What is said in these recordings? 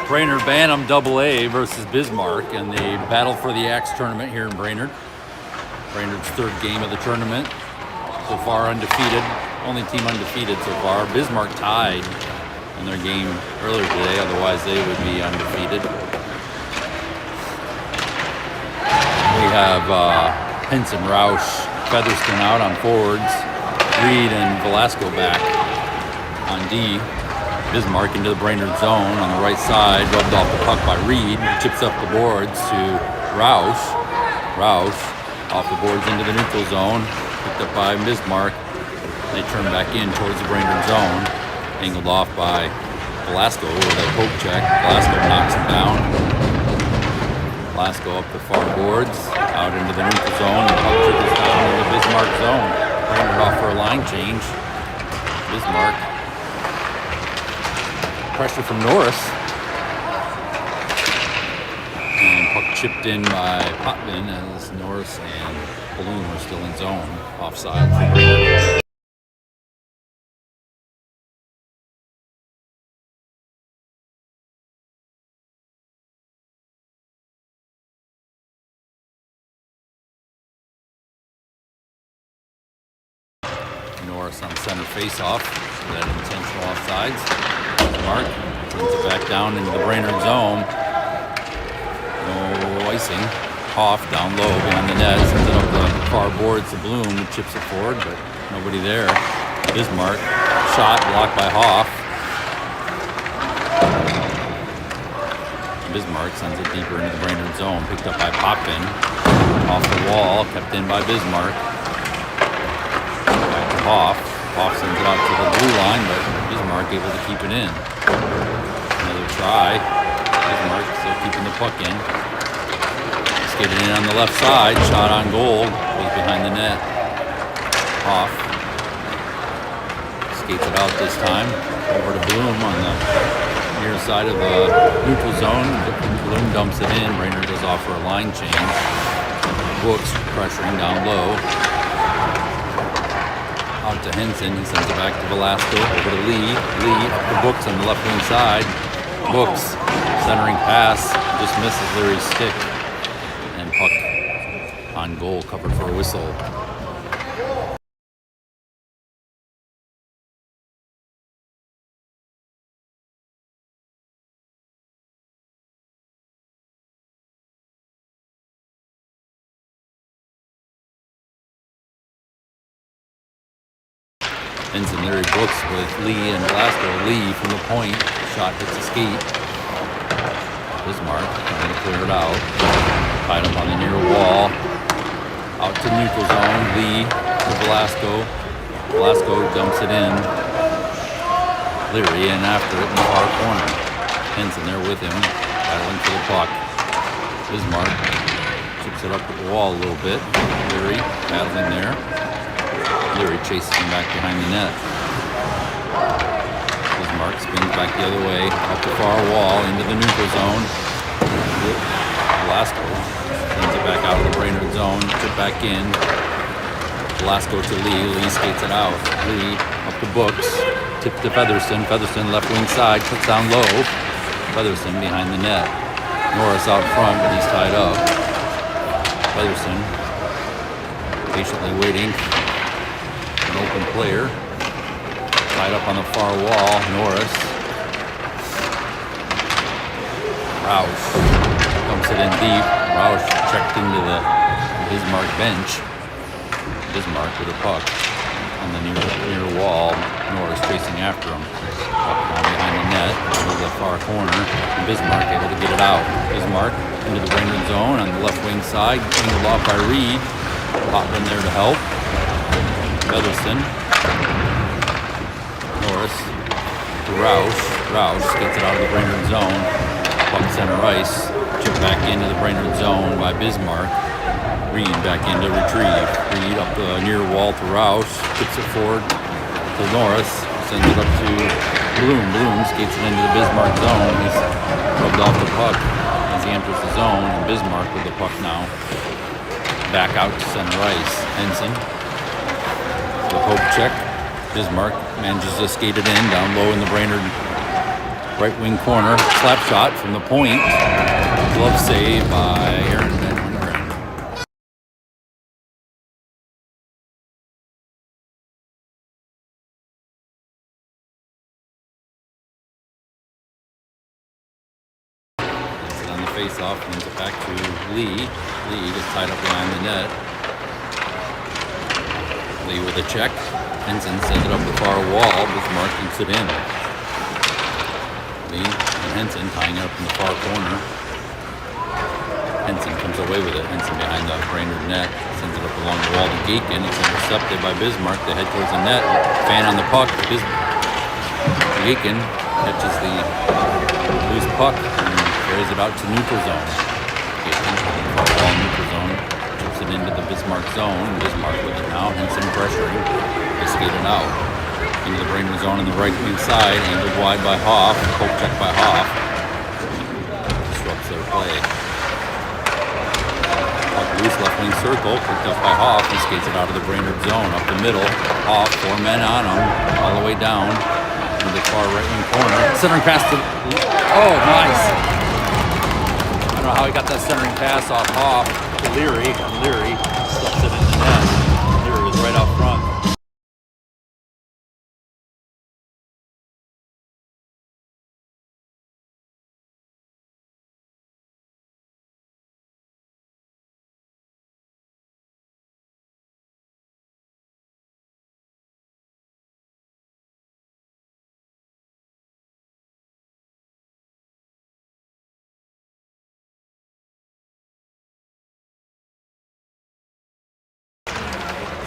Brainerd Bantam AA versus Bismarck in the Battle for the Axe tournament here in Brainerd. Brainerd's third game of the tournament. So far undefeated, only team undefeated so far. Bismarck tied in their game earlier today, otherwise they would be undefeated. We have Henson, Roush, Featherston out on forwards, Reed and Velasco back on D. Bismarck into the Brainerd zone on the right side, rubbed off the puck by Reed, chips up the boards to Roush. Roush off the boards into the neutral zone, picked up by Bismarck. They turn back in towards the Brainerd zone, angled off by Velasco with a poke check. Velasco knocks him down. Velasco up the far boards, out into the neutral zone, the puck trickles down in the Bismarck zone. Brainerd off for a line change. Bismarck. Pressure from Norris. And puck chipped in by Potvin as Norris and Bloom are still in zone. Offside for Brainerd. Norris on center face-off. That intentional offsides. Mark sends it back down into the Brainerd zone. No icing. Hoff down low behind the net. Sends it up the far boards to Bloom, who chips it forward, but nobody there. Bismarck. Shot blocked by Hoff. Bismarck sends it deeper into the Brainerd zone. Picked up by Potvin. Off the wall. Kept in by Bismarck. Back to Hoff. Hoff sends it out to the blue line, but Bismarck able to keep it in. Another try. Bismarck still keeping the puck in. Skated in on the left side. Shot on goal. Goes behind the net. Hoff skates it out this time. Over to Bloom on the near side of the neutral zone. Bloom dumps it in. Brainerd goes off for a line change. Brooks pressuring down low. Out to Henson, he sends it back to Velasco, over to Lee. Lee up the Books on the left wing side. Books, centering pass, just misses Leary's stick. And puck on goal, covered for a whistle. Henson, Leary, Brooks with Lee and Velasco. Lee from the point. Shot hits the skate. Bismarck trying to clear it out. Tied up on the near wall. Out to neutral zone. Lee to Velasco. Velasco dumps it in. Leary in after it in the far corner. Henson there with him. Battling for the puck. Bismarck chips it up at the wall a little bit. Leary battling there. Leary chases him back behind the net. Bismarck spins back the other way, up the far wall, into the neutral zone. Velasco sends it back out of the Brainerd zone, tip back in. Velasco to Lee. Lee skates it out. Lee up the Books, tips to Featherston. Featherston left wing side, cuts down low. Featherston behind the net. Norris out front, but he's tied up. Featherston patiently waiting. An open player. Tied up on the far wall. Norris. Roush dumps it in deep. Roush checked into the Bismarck bench. Bismarck with a puck on the near wall. Norris chasing after him. Puck down behind the net into the far corner. And Bismarck able to get it out. Bismarck into the Brainerd zone on the left wing side. Angled off by Reed. Potvin there to help. Featherston. Norris to Roush. Roush gets it out of the Brainerd zone. Puck center ice. Chip back into the Brainerd zone by Bismarck. Reed back in to retrieve. Reed up the near wall to Roush. Tips it forward to Norris. Sends it up to Bloom. Bloom skates it into the Bismarck zone. He's rubbed off the puck as he enters the zone. And Bismarck with the puck now. Back out to center ice. Henson. The poke check. Bismarck manages to skate it in down low in the Brainerd Right wing corner, slap shot from the point. Glove save by Aaron Van Wingren. It's on the face-off, wins it back to Lee. Lee gets tied up behind the net. Lee with a check. Henson sends it up the far wall. Bismarck keeps it in. Lee and Henson tying it up in the far corner. Henson comes away with it. Henson behind the Brainerd net. Sends it up along the wall to Gakin. It's intercepted by Bismarck. They head towards the net. Fan on the puck. Gakin catches the loose puck and carries it out to neutral zone. Gakin, far wall neutral zone. Chips it into the Bismarck zone. Bismarck with it now. Henson pressuring. They skate it out into the Brainerd zone on the right wing side, angled wide by Hoff. Poke check by Hoff. Disrupts their play. Puck loose, left wing circle, picked up by Hoff. He skates it out of the Brainerd zone, up the middle. Hoff, 4 men on him, all the way down into the far right wing corner. Centering pass to, oh, nice. I don't know how he got that centering pass off Hoff to Leary. Leary stuffs it in the net. Leary was right out front.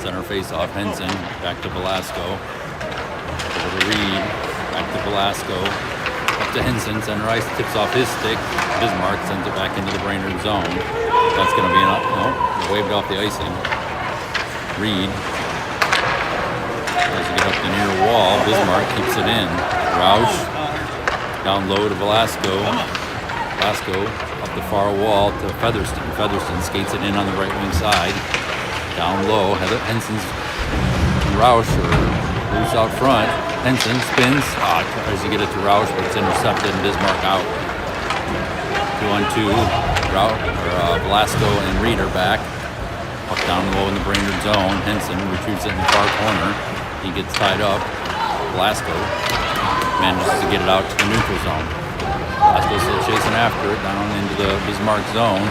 Center face-off, Henson, back to Velasco. Over to Reed, back to Velasco. Up to Henson, center ice, tips off his stick. Bismarck sends it back into the Brainerd zone. That's going to be no, waved off the icing. Reed tries to get up the near wall. Bismarck keeps it in. Roush down low to Velasco. Velasco up the far wall to Featherston. Featherston skates it in on the right wing side. Down low, Henson's and Roush are loose out front. Henson spins, tries to get it to Roush, but it's intercepted and Bismarck out. 2-on-2, Velasco and Reed are back. Puck down low in the Brainerd zone. Henson retrieves it in the far corner. He gets tied up. Velasco manages to get it out to the neutral zone. Velasco's still chasing after it down into the Bismarck zone.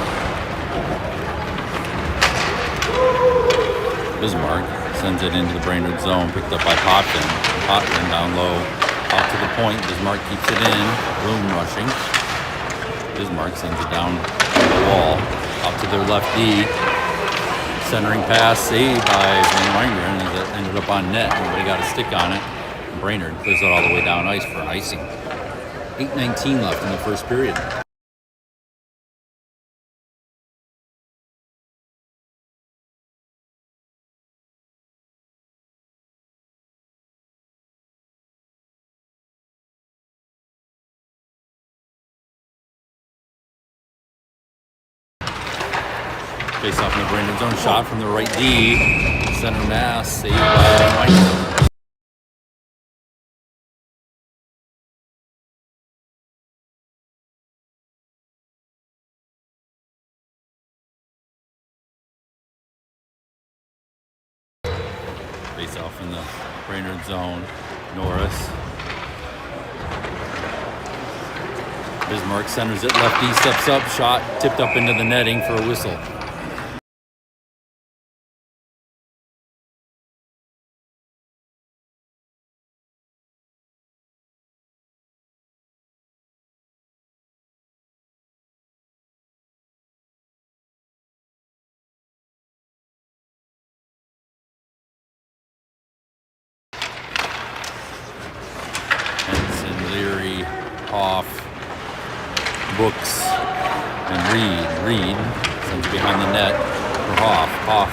Bismarck sends it into the Brainerd zone, picked up by Potvin. Potvin down low, out to the point. Bismarck keeps it in, room rushing. Bismarck sends it down the wall, out to their left D. Centering pass, saved by Van Wingren, as it ended up on net. Nobody got a stick on it. Brainerd clears it all the way down ice for an icing. 8:19 left in the first period. Face off in the Brainerd zone, shot from the right D. Center mass, saved by Mike. Face off in the Brainerd zone, Norris. Bismarck centers it, left D steps up, shot tipped up into the netting for a whistle. Leary, Hoff, Books, and Reed sends it behind the net for Hoff. Hoff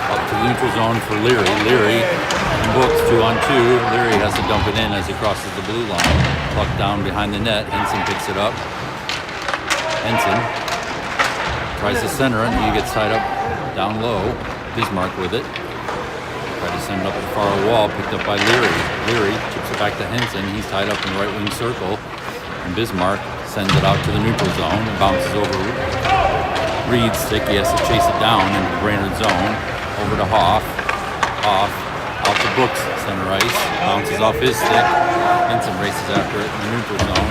up to neutral zone for Leary. Leary and Books 2-on-2. Leary has to dump it in as he crosses the blue line. Puck down behind the net. Henson picks it up. Henson tries to center it, and he gets tied up down low. Bismarck with it. Tried to send it up the far wall, picked up by Leary. Leary chips it back to Henson. He's tied up in the right wing circle. and Bismarck sends it out to the neutral zone. It bounces over Reed's stick. He has to chase it down into the Brainerd zone. Over to Hoff. Hoff out to Brooks, center ice. Bounces off his stick. Henson races after it in the neutral zone.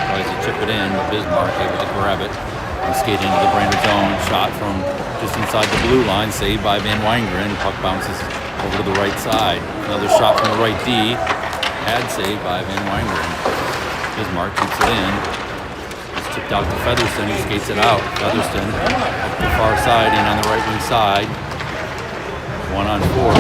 Tries to chip it in, but Bismarck able to grab it and skate into the Brainerd zone. Shot from just inside the blue line, saved by Van Wangeren. Puck bounces over to the right side. Another shot from the right D. Had saved by Van Wangeren. Bismarck keeps it in. It's tipped out to Featherston. He skates it out. Featherston up the far side and on the right wing side. 1-on-4.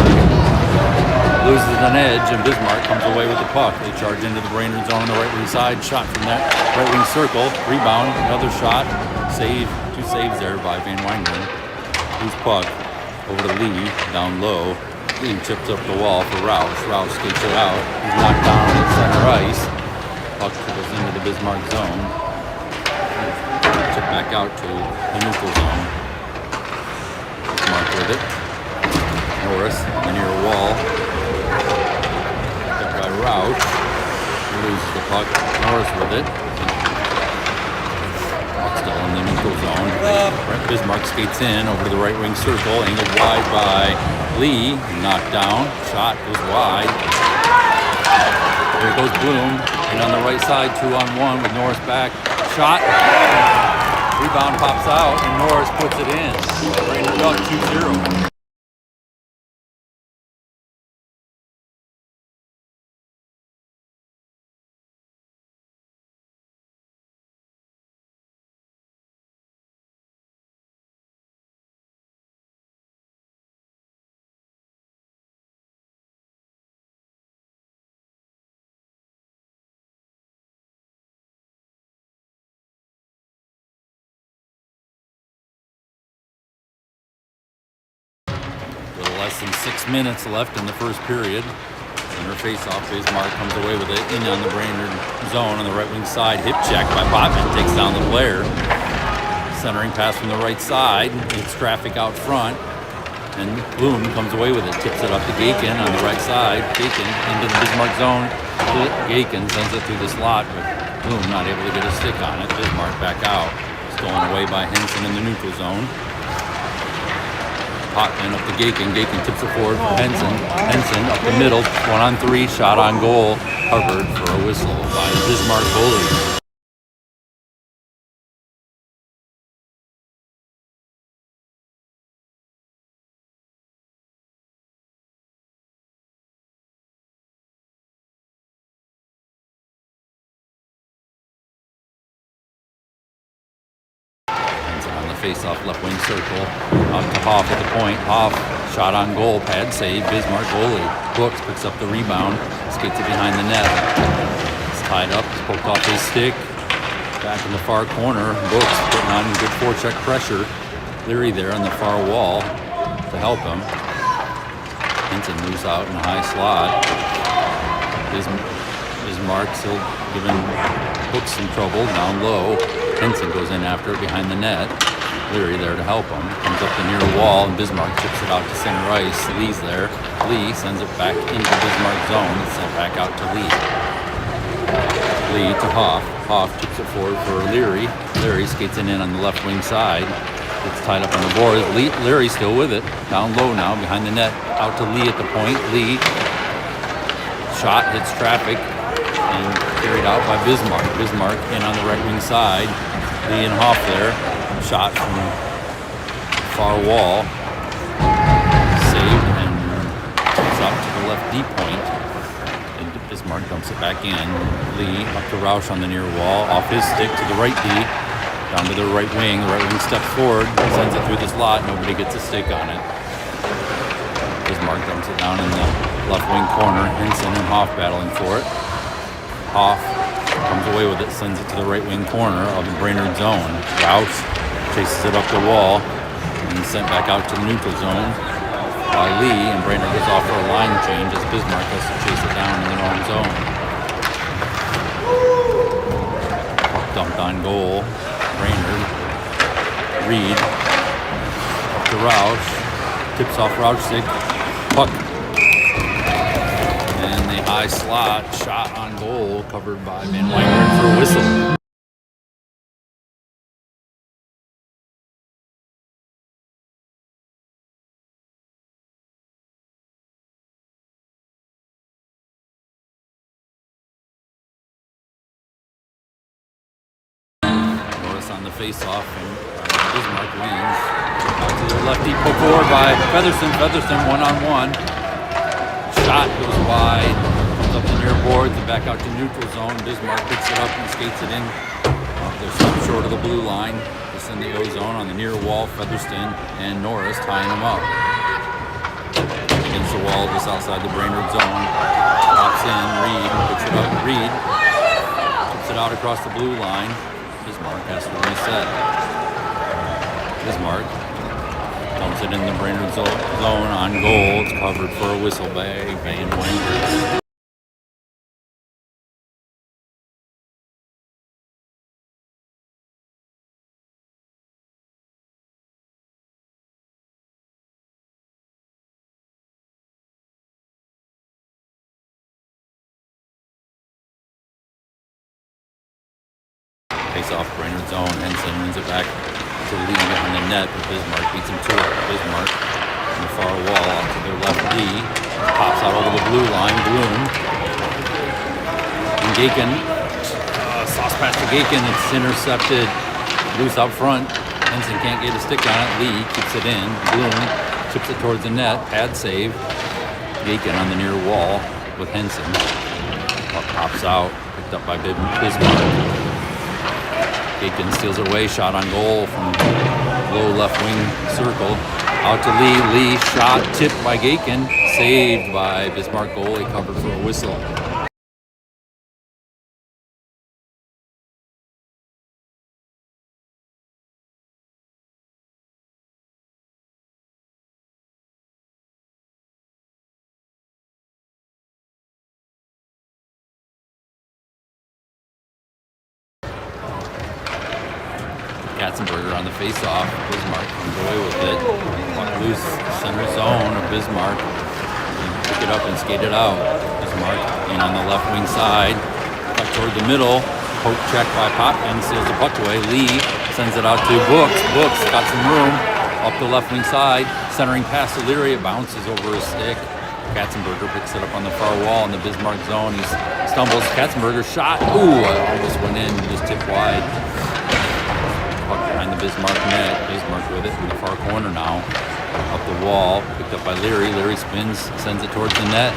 Loses an edge, and Bismarck comes away with the puck. They charge into the Brainerd zone on the right wing side. Shot from that right wing circle. Rebound. Another shot. Save. 2 saves there by Van Wangeren. Loose puck over to Lee. Down low. Lee chips up the wall for Roush. Roush skates it out. He's knocked down at center ice. Puck goes into the Bismarck zone. Chip back out to the neutral zone. Bismarck with it. Norris on the near wall. Hit by Roush. He loses the puck. Norris with it. Puck still in the neutral zone. Bismarck skates in over to the right wing circle. Angled wide by Lee. Knocked down. Shot goes wide. There goes Bloom. And on the right side, 2-on-1 with Norris back. Shot. Rebound pops out, and Norris puts it in. Brainerd up 2-0. Less than 6 minutes left in the first period. Center face-off, Bismarck comes away with it in on the Brainerd zone on the right wing side. Hip check by Botman, takes down the player. Centering pass from the right side. It's traffic out front. And Bloom comes away with it. Tips it up to Gakin on the right side. Gakin into the Bismarck zone. Gakin sends it through the slot, but Bloom not able to get a stick on it. Bismarck back out. Stolen away by Henson in the neutral zone. Potman up to Gakin. Gakin tips it forward for Henson. Henson up the middle. 1-on-3. Shot on goal. Covered for a whistle by Bismarck goalie. Face-off left wing circle. Out to Hoff at the point. Hoff shot on goal. Pad save. Bismarck goalie. Brooks picks up the rebound. Skates it behind the net. It's tied up. It's poked off his stick. Back in the far corner. Brooks putting on good forecheck pressure. Leary there on the far wall to help him. Henson moves out in a high slot. Bismarck still giving Brooks some trouble down low. Henson goes in after it behind the net. Leary there to help him. Comes up the near wall, and Bismarck chips it out to center ice. Lee's there. Lee sends it back into Bismarck zone. It's sent back out to Lee. Lee to Hoff. Hoff chips it forward for Leary. Leary skates it in on the left wing side. It's tied up on the boards. Leary still with it. Down low now, behind the net. Out to Lee at the point. Lee. Shot hits traffic and carried out by Bismarck. Bismarck in on the right wing side. Lee and Hoff there. Shot from the far wall. Saved and it's out to the left D point. And Bismarck dumps it back in. Lee up to Roush on the near wall. Off his stick to the right D. Down to the right wing. The right wing steps forward. Sends it through the slot. Nobody gets a stick on it. Bismarck dumps it down in the left wing corner. Henson and Hoff battling for it. Hoff comes away with it. Sends it to the right wing corner of the Brainerd zone. Roush chases it up the wall and sent back out to the neutral zone by Lee, and Brainerd goes off for a line change as Bismarck has to chase it down in the own zone. Puck dumped on goal. Brainerd. Reed up to Roush. Tips off Roush's stick. Puck. And they high slot, shot on goal, covered by Van Wangeren for a whistle. Norris on the face-off, and Bismarck wins. Out to the lefty, poked forward by Featherston. Featherston one-on-one. Shot goes wide, comes up the near boards and back out to neutral zone. Bismarck picks it up and skates it in. They're stopped short of the blue line. Just in the O zone on the near wall. Featherston and Norris tying them up. Against the wall just outside the Brainerd zone. Pops in, Reed picks it up. Reed puts it out across the blue line. Bismarck has to reset. Bismarck dumps it in the Brainerd zone on goal. It's covered for a whistle by Van Wangeren. Face off Brainerd zone. Henson wins it back to Lee behind the net, but Bismarck beats him to it. Bismarck on the far wall out to their left D. Pops out over the blue line. Bloom. And Gaken. Sauce pass to Gaken. It's intercepted. Loose out front. Henson can't get a stick on it. Lee keeps it in. Bloom chips it towards the net. Pad save. Gaken on the near wall with Henson. Puck pops out. Picked up by Bismarck. Gaken steals it away, shot on goal from low left wing circle. Out to Lee. Lee shot tipped by Gaken, saved by Bismarck goalie, covered for a whistle. Katzenberger on the face-off. Bismarck comes away with it. Puck loose, center zone of Bismarck. Pick it up and skate it out. Bismarck in on the left wing side. Puck toward the middle. Poke check by Popkin. Steals the puck away. Lee sends it out to Books. Books got some room. Up the left wing side. Centering pass to Leary. It bounces over his stick. Katzenberger picks it up on the far wall in the Bismarck zone. He stumbles. Katzenberger shot. Ooh, it almost went in. Just tipped wide. Puck behind the Bismarck net. Bismarck with it in the far corner now. Up the wall, picked up by Leary. Leary spins, sends it towards the net.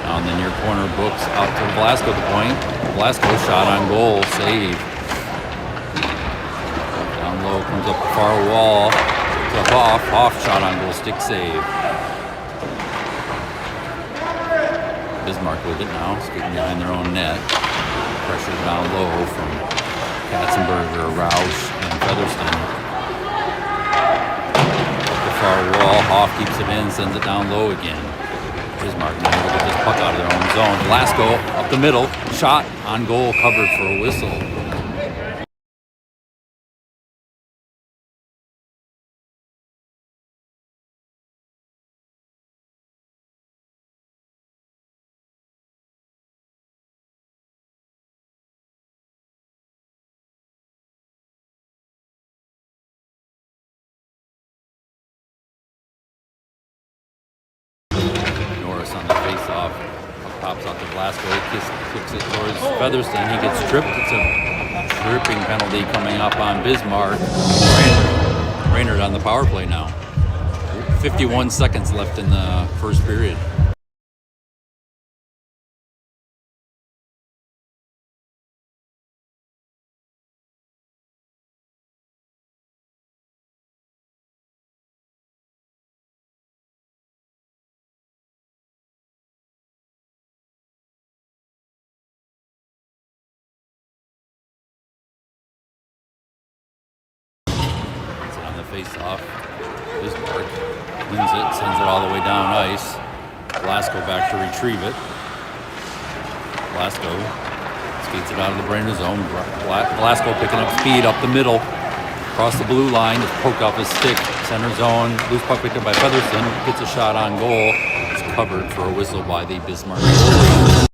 Now in the near corner, Books out to Velasco at the point. Velasco shot on goal, save. Down low, comes up the far wall to Hoff. Hoff shot on goal, stick save. Bismarck with it now, skating behind their own net. Pressure down low from Katzenberger, Roush, and Featherston. Up the far wall, Hoff keeps it in, sends it down low again. Bismarck now able to get this puck out of their own zone. Velasco up the middle, shot on goal, covered for a whistle. On the face-off, pops out to Velasco, kicks it towards Featherston. He gets tripped. It's a tripping penalty coming up on Bismarck. Brainerd on the power play now. 51 seconds left in the first period. Face-off. Bismarck wins it, sends it all the way down ice. Velasco back to retrieve it. Velasco skates it out of the Brainerd zone. Velasco picking up speed up the middle. Across the blue line, just poked off his stick. Center zone, loose puck picked up by Featherston. Gets a shot on goal. It's covered for a whistle by the Bismarck goalie.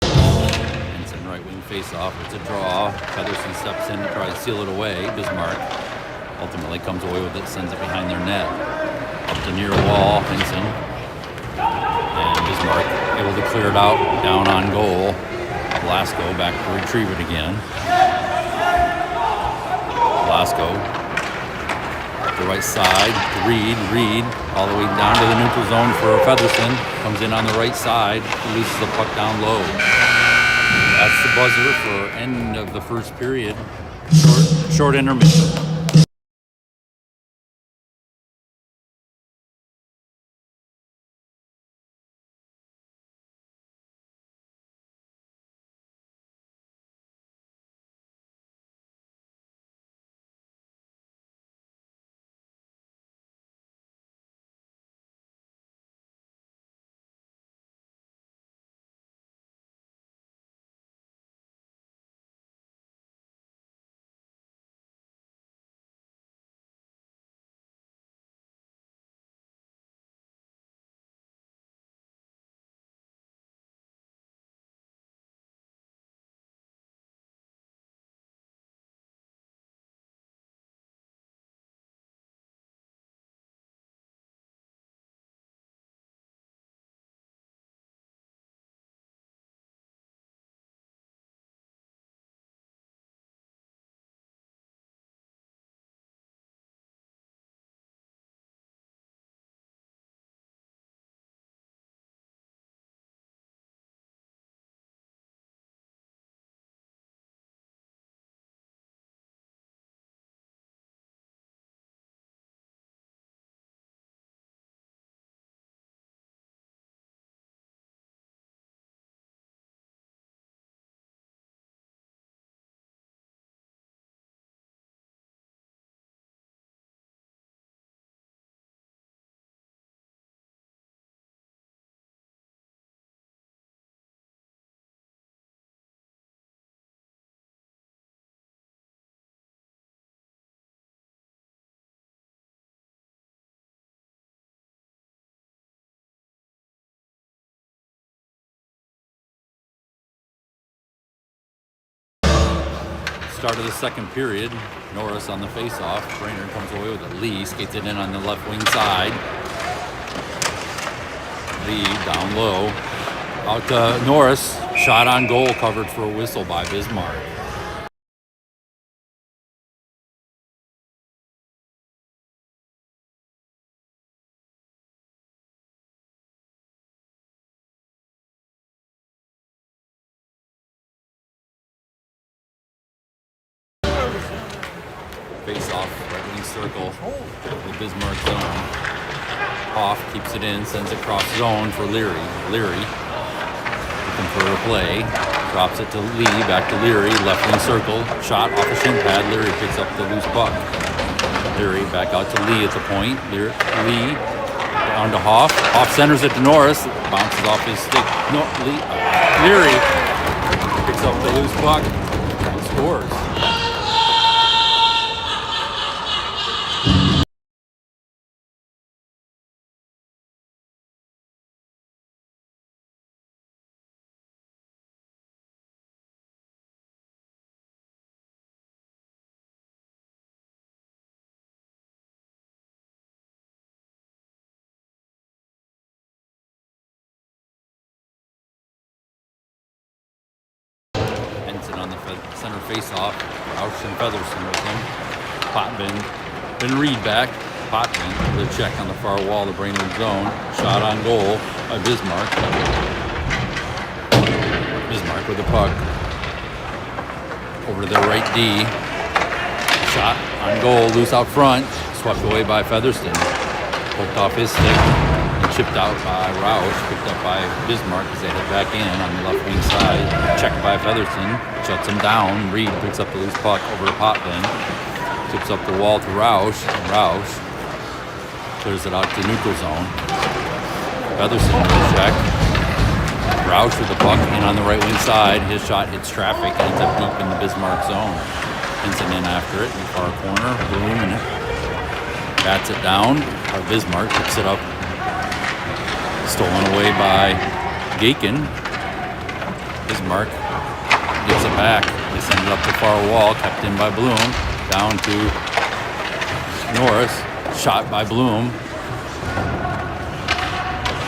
Henson right wing face-off. It's a draw. Featherston steps in to try to seal it away. Bismarck ultimately comes away with it, sends it behind their net. Up to near wall, Henson. And Bismarck able to clear it out, down on goal. Velasco back to retrieve it again. Velasco, the right side, Reed all the way down to the neutral zone for Featherston. Comes in on the right side, loses the puck down low. That's the buzzer for end of the first period. Short intermission. Start of the second period. Norris on the face-off. Brainerd comes away with it. Lee skates it in on the left wing side. Lee down low. Out to Norris. Shot on goal, covered for a whistle by Bismarck. Face-off, right wing circle, the Bismarck zone. Hoff keeps it in, sends it across zone for Leary. Leary looking for a play, drops it to Lee, back to Leary, left wing circle, shot off a shin pad. Leary picks up the loose puck. Leary back out to Lee at the point. Lee down to Hoff. Hoff centers it to Norris, bounces off his stick. No, Leary picks up the loose puck and scores. On the center face-off, Roush and Featherston with him. Potvin, Reed back. Potvin with a check on the far wall of the Brainerd zone. Shot on goal by Bismarck. Bismarck with the puck over to their right D. Shot on goal, loose out front, swept away by Featherston. Poked off his stick. Chipped out by Roush, picked up by Bismarck as they head back in on the left wing side. Checked by Featherston, shuts him down. Reed picks up the loose puck over to Potvin. Tips up the wall to Roush, and Roush clears it out to neutral zone. Featherston with a check. Roush with the puck in on the right wing side. His shot hits traffic and ends up deep in the Bismarck zone. Henson in after it in the far corner. Bloom and bats it down. Bismarck picks it up. Stolen away by Gakin. Bismarck gives it back. They send it up the far wall. Kept in by Bloom. Down to Norris. Shot by Bloom.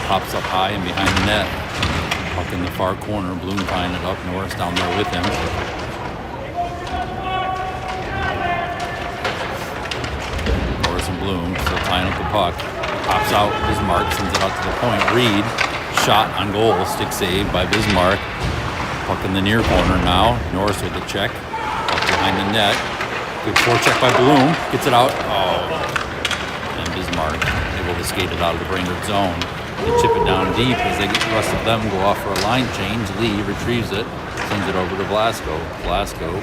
Pops up high and behind the net. Puck in the far corner. Bloom tying it up. Norris down there with him. Norris and Bloom still tying up the puck. Pops out. Bismarck sends it out to the point. Reed. Shot on goal. Stick save by Bismarck. Puck in the near corner now. Norris with the check. Up behind the net. Good forecheck by Bloom. Gets it out. Oh. And Bismarck able to skate it out of the Brainerd zone. They chip it down deep as they get the rest of them go off for a line change. Lee retrieves it, sends it over to Velasco. Velasco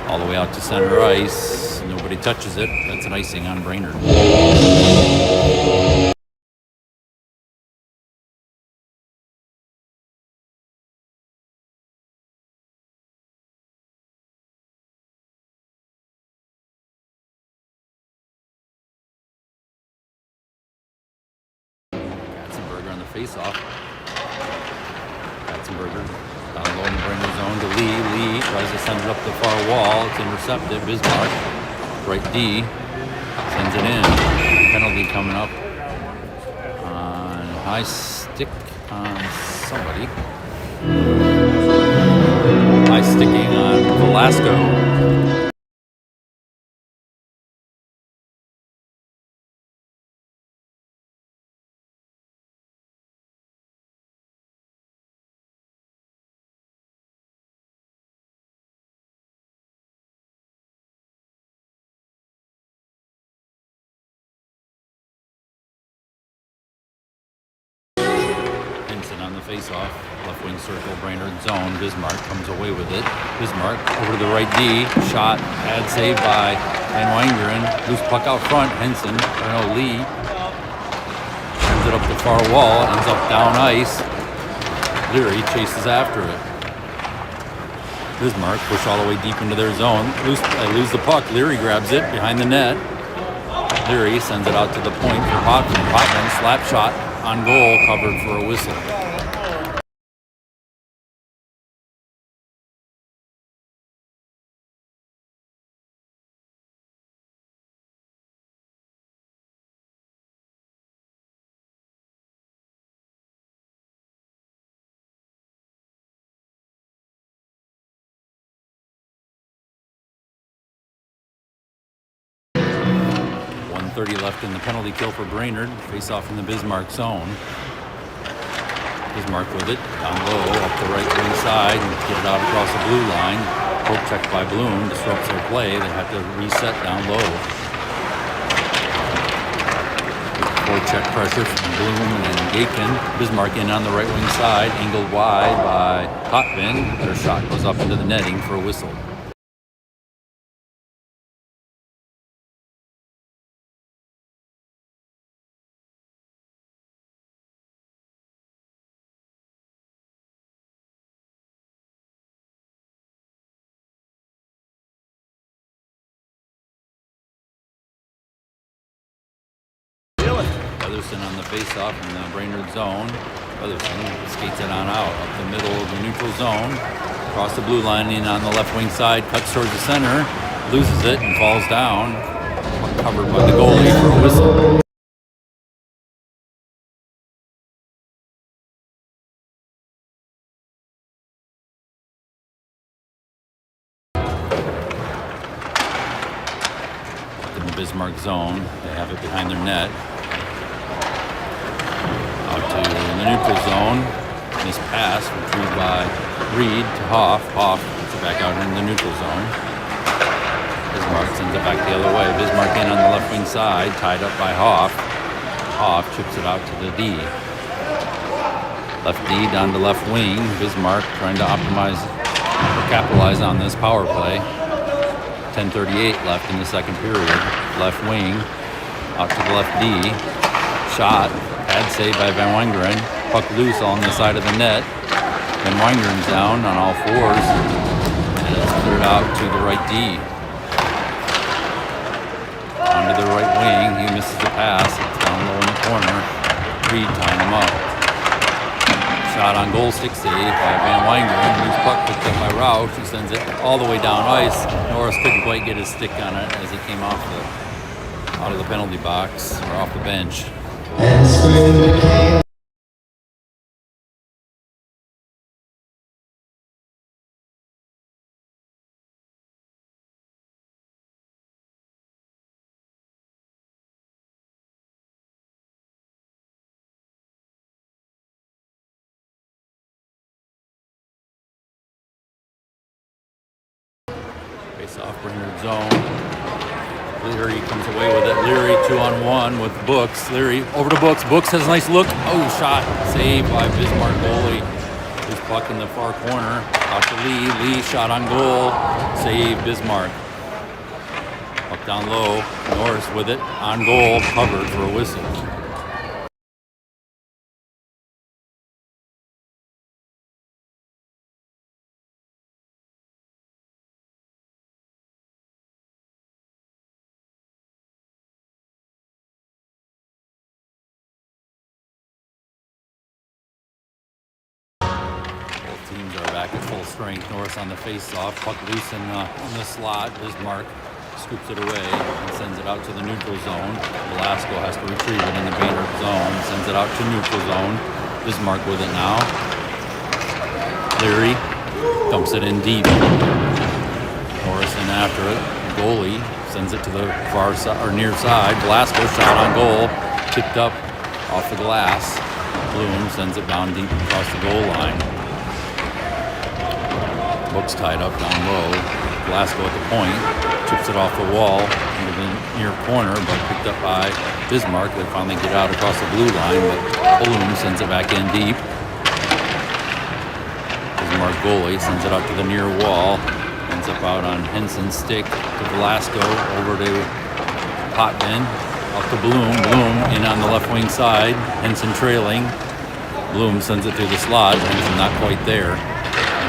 all the way out to center ice. Nobody touches it. That's an icing on Brainerd. Face-off. Katzenberger down low in the Brainerd zone to Lee. Lee tries to send it up the far wall. It's intercepted. Bismarck, right D, sends it in. Penalty coming up on high stick on somebody. High sticking on Velasco. On the face-off, left wing circle, Brainerd zone. Bismarck comes away with it. Bismarck over to the right D. Shot, pad save by Van Wangeren. Loose puck out front. Henson, Lee. Sends it up the far wall. Ends up down ice. Leary chases after it. Bismarck push all the way deep into their zone. Lose the puck. Leary grabs it behind the net. Leary sends it out to the point for Potvin. Potvin slap shot on goal, covered for a whistle. .30 left in the penalty kill for Brainerd. Face off in the Bismarck zone. Bismarck with it, down low, up the right wing side, and get it out across the blue line. Poke check by Bloom, disrupts their play. They have to reset down low. Poke check pressure from Bloom and Gakin. Bismarck in on the right wing side, angled wide by Potvin. Their shot goes up into the netting for a whistle. Featherston on the face-off in the Brainerd zone. Featherston skates it on out up the middle of the neutral zone. Across the blue line in on the left wing side. Cuts towards the center. Loses it and falls down. Covered by the goalie for a whistle. In the Bismarck zone. They have it behind their net. Out to the neutral zone. This pass retrieved by Reed to Hoff. Hoff gets it back out in the neutral zone. Bismarck sends it back the other way. Bismarck in on the left wing side, tied up by Hoff. Hoff chips it out to the D. Left D down to left wing. Bismarck trying to optimize or capitalize on this power play. 10:38 left in the second period. Left wing out to the left D. Shot. Pad save by Van Wangeren. Puck loose on the side of the net. And Weingarten's down on all fours. And it's cleared out to the right D. Onto the right wing. He misses the pass. It's down low in the corner. Reed tying him up. Shot on goal, stick save by Van Weingarten. Loose puck picked up by Roush. He sends it all the way down ice. Norris couldn't quite get his stick on it as he came out of the penalty box or off the bench. Face off Brainerd zone. Leary comes away with it. Leary 2-on-1 with Brooks. Leary over to Brooks. Brooks has a nice look. Oh, shot. Saved by Bismarck goalie. His puck in the far corner. Out to Lee. Lee shot on goal. Save Bismarck. Up down low. Norris with it. On goal. Covered for a whistle. Teams are back at full strength. Norris on the face-off. Puck loose in the slot. Bismarck scoops it away and sends it out to the neutral zone. Velasco has to retrieve it in the Bantam zone. Sends it out to neutral zone. Bismarck with it now. Leary dumps it in deep. Norris in after it. Goalie sends it to the far side or near side. Velasco shot on goal. Tipped up off the glass. Bloom sends it down deep across the goal line. Brooks tied up down low. Glasgow at the point. Chips it off the wall into the near corner, but picked up by Bismarck. They finally get out across the blue line, but Bloom sends it back in deep. Bismarck goalie sends it out to the near wall. Ends up out on Henson's stick to Velasco. Over to Potvin. Up to Bloom. Bloom in on the left wing side. Henson trailing. Bloom sends it through the slot. Henson not quite there.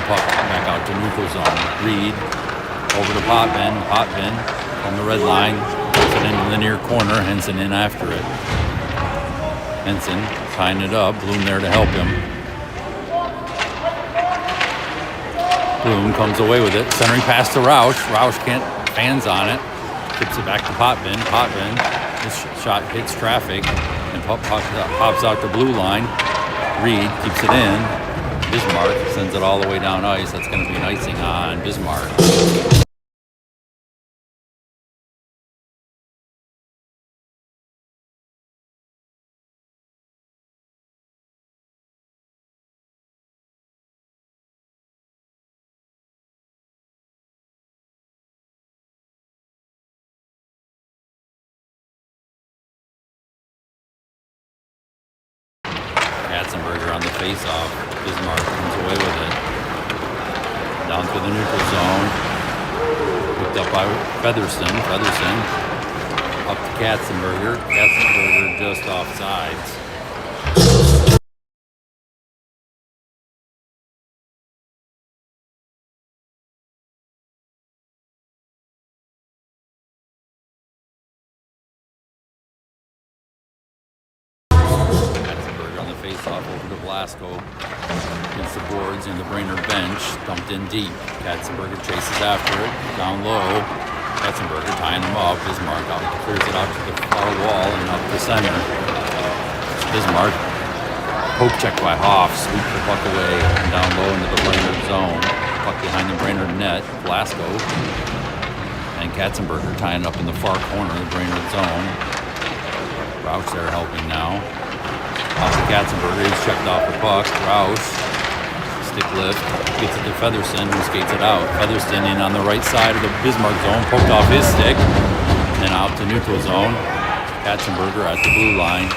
Puck back out to neutral zone. Reed over to Potvin. Potvin from the red line. Puts it into the near corner. Henson in after it. Henson tying it up. Bloom there to help him. Bloom comes away with it. Centering pass to Roush. Roush can't hands on it. Tips it back to Potvin. Potvin. This shot hits traffic and pops out the blue line. Reed keeps it in. Bismarck sends it all the way down ice. That's going to be an icing on Bismarck. Katzenberger on the face-off. Bismarck comes away with it. Down to the neutral zone. Picked up by Featherston. Featherston up to Katzenberger. Katzenberger just off sides. Face-off over to Velasco against the boards in the Brainerd bench. Dumped in deep. Katzenberger chases after it. Down low. Katzenberger tying him up. Bismarck clears it out to the far wall and up the center. Bismarck. Poke check by Hoff. Sweep the puck away and down low into the Brainerd zone. Puck behind the Brainerd net. Velasco and Katzenberger tying up in the far corner of the Brainerd zone. Roush there helping now. Off to Katzenberger, he's checked off the puck. Roush, stick lift, gets it to Featherston, who skates it out. Featherston in on the right side of the Bismarck zone, poked off his stick, and out to neutral zone. Katzenberger at the blue line,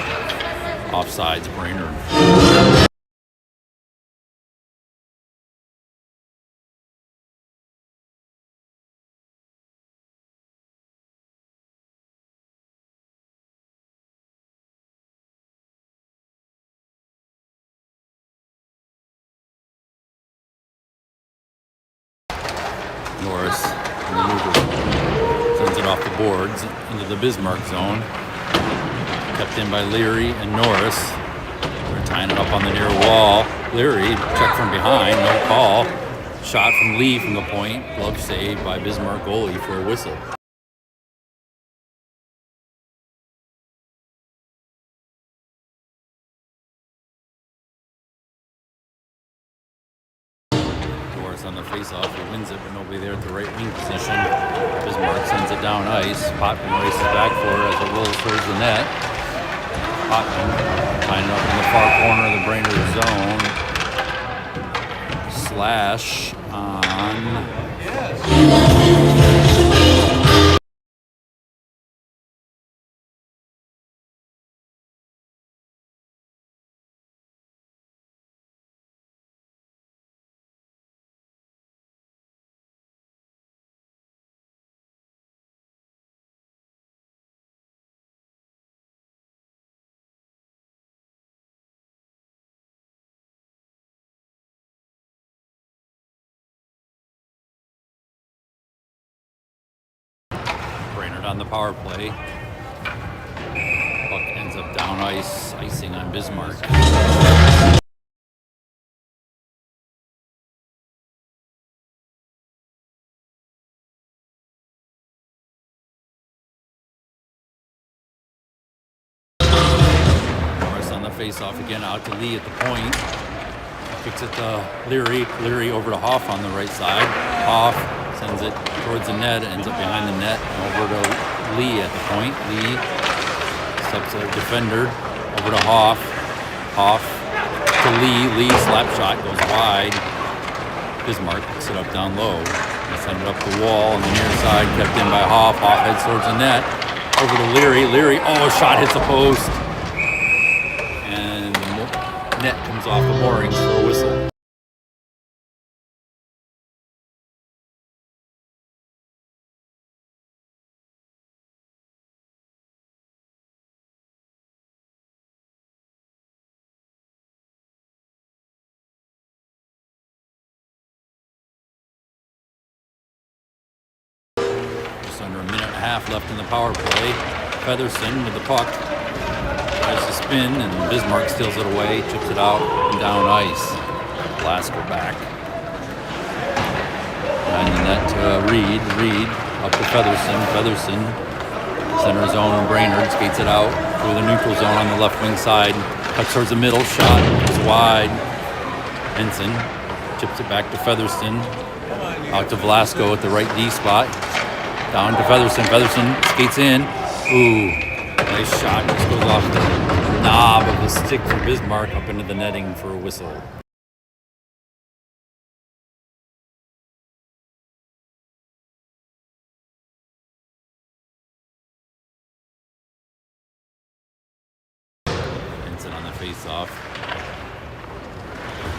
offsides Brainerd. Norris in the neutral zone. Sends it off the boards into the Bismarck zone. Kept in by Leary and Norris. They're tying it up on the near wall. Leary, check from behind, no call. Shot from Lee from the point. Glove saved by Bismarck goalie for a whistle. Norris on the faceoff. He wins it, but nobody there at the right wing position. Bismarck sends it down ice. Potman races back for it as it rolls towards the net. Potman tying it up in the far corner of the Brainerd zone. Slash on Brainerd on the power play. Puck ends up down ice, icing on Bismarck. Norris on the face-off again, out to Lee at the point. Kicks it to Leary. Leary over to Hoff on the right side. Hoff sends it towards the net, ends up behind the net, and over to Lee at the point. Lee steps a defender over to Hoff. Hoff to Lee. Lee slap shot goes wide. Bismarck picks it up down low. They send it up the wall on the near side, kept in by Hoff. Hoff heads towards the net. Over to Leary. Leary, shot hits the post. And the net comes off the moorings for a whistle. Under a minute and a half left in the power play. Featherston with the puck. Tries to spin, and Bismarck steals it away, chips it out and down ice. Velasco back. Behind the net to Reed. Reed up to Featherston. Featherston, center zone, and Brainerd skates it out through the neutral zone on the left wing side. Cuts towards the middle. Shot is wide. Henson chips it back to Featherston. Out to Velasco at the right D spot. Down to Featherston. Featherston skates in. Ooh, nice shot. Just goes off the knob of the stick for Bismarck up into the netting for a whistle. Henson on the face-off.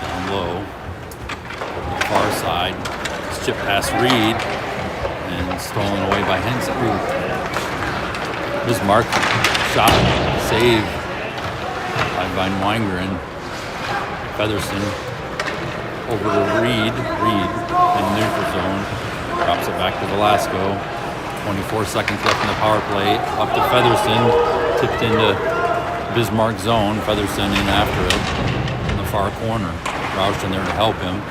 Down low. Over the far side. It's chipped past Reed. And stolen away by Henson. Bismarck shot, save by Van Weingren. Featherston over to Reed. Reed in the neutral zone. Drops it back to Velasco. 24 seconds left in the power play. Up to Featherston. Tipped into Bismarck zone. Featherston in after it in the far corner. Roush in there to help him.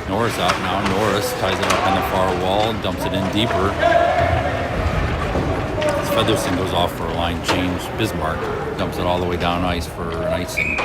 Norris out now. Norris ties it up on the far wall, dumps it in deeper. As Featherston goes off for a line change, Bismarck dumps it all the way down ice for an icing.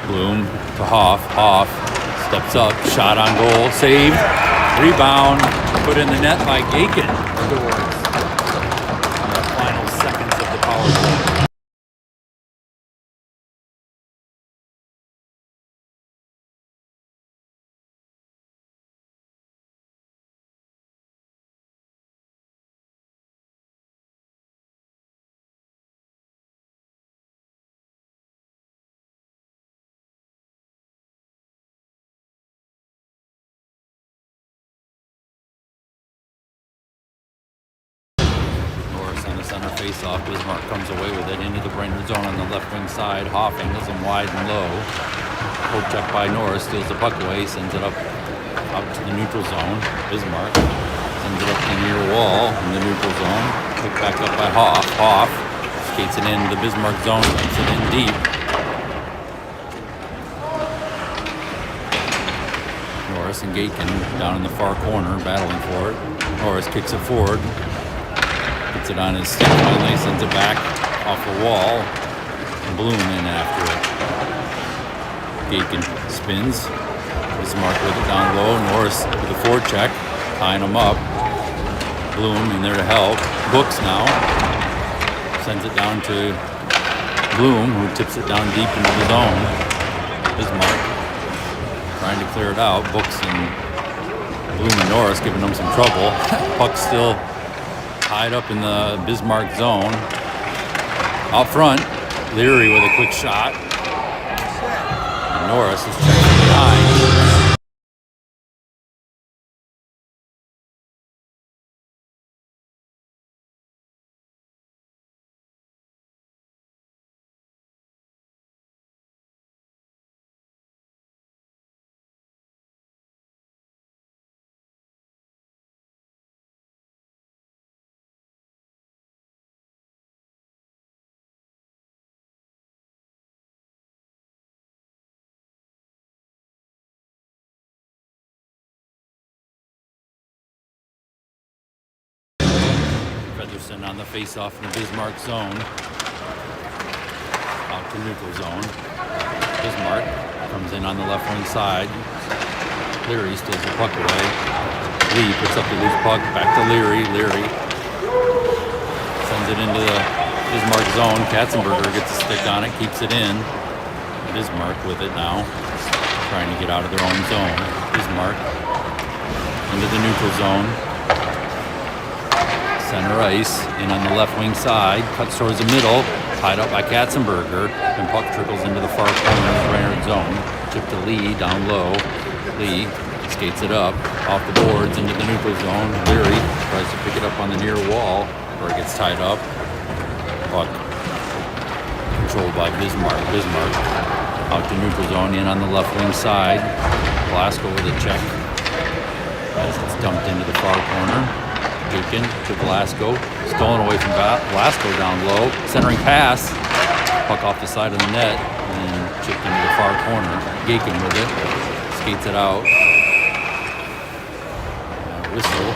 Bloom to Hoff. Hoff steps up, shot on goal, saved, rebound, put in the net by Gakin. In the final seconds of the power play. Center face-off. Bismarck comes away with it into the Brainerd zone on the left wing side. Hoff angles him wide and low. Poke check by Norris, steals the puck away, sends it up out to the neutral zone. Bismarck sends it up to the near wall in the neutral zone. Picked back up by Hoff. Hoff skates it into the Bismarck zone, dumps it in deep. Norris and Gaitkin down in the far corner, battling for it. Norris kicks it forward. Gets it on his stick finally, sends it back off the wall. And Bloom in after it. Gaitkin spins. Bismarck with it down low. Norris with a forecheck, tying him up. Bloom in there to help. Books now. Sends it down to Bloom, who tips it down deep into the zone. Bismarck trying to clear it out. Books and Bloom and Norris giving them some trouble. Puck still tied up in the Bismarck zone. Out front, Leary with a quick shot. And Norris is checked from behind. Featherson on the face-off in the Bismarck zone. Out to neutral zone. Bismarck comes in on the left wing side. Leary steals the puck away. Lee puts up the loose puck, back to Leary. Leary sends it into the Bismarck zone. Katzenberger gets a stick on it, keeps it in. Bismarck with it now, trying to get out of their own zone. Bismarck into the neutral zone. Center ice, in on the left wing side, cuts towards the middle, tied up by Katzenberger, and puck trickles into the far corner of the Brainerd zone. Chip to Lee, down low. Lee skates it up, off the boards, into the neutral zone. Leary tries to pick it up on the near wall, where it gets tied up. Puck controlled by Bismarck. Bismarck out to neutral zone, in on the left wing side. Velasco with a check, as it's dumped into the far corner. Gaitkin to Velasco, stolen away from Velasco down low, centering pass, puck off the side of the net, and chipped into the far corner. Gaitkin with it, skates it out. Whistle.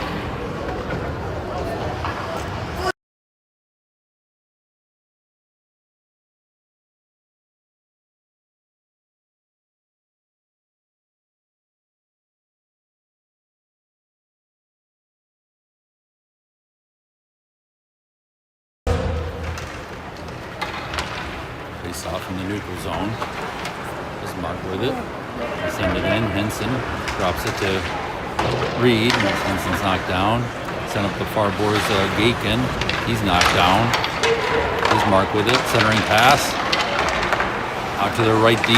Off in the neutral zone. Bismarck with it. They send it in. Henson drops it to Reed. Henson's knocked down. Sent up the far boards Gaitkin. He's knocked down. Bismarck with it. Centering pass. Out to the right D.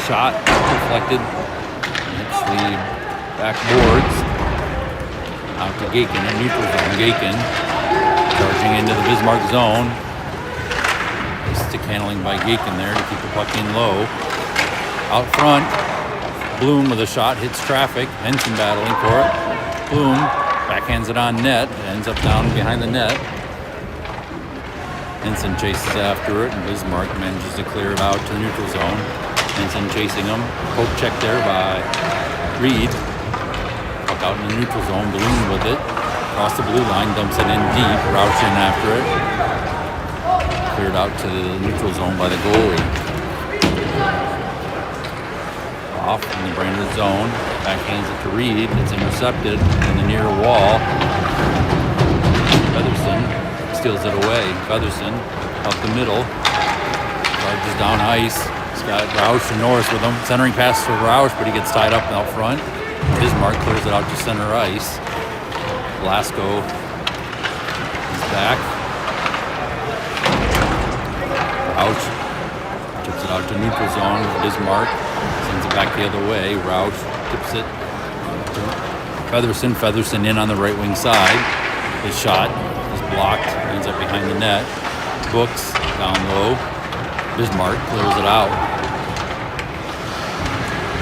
Shot deflected. Hits the back boards. Out to Gaitkin in neutral zone. Gaitkin charging into the Bismarck zone. Stick handling by Gaitkin there to keep the puck in low. Out front, Bloom with a shot, hits traffic. Henson battling for it. Bloom backhands it on net, ends up down behind the net. Henson chases after it, and Bismarck manages to clear it out to the neutral zone. Henson chasing him. Poke check there by Reed. Puck out in the neutral zone. Bloom with it. Across the blue line, dumps it in deep. Roush in after it. Cleared out to the neutral zone by the goalie. Off in the Brainerd zone. Backhands it to Reed. It's intercepted in the near wall. Featherson steals it away. Featherson up the middle. Charges down ice. He's got Roush and Norris with him. Centering pass to Roush, but he gets tied up out front. Bismarck clears it out to center ice. Velasco is back. Roush tips it out to neutral zone. Bismarck sends it back the other way. Roush tips it to Featherson. Featherson in on the right wing side. His shot is blocked ends up behind the net. Books down low. Bismarck clears it out.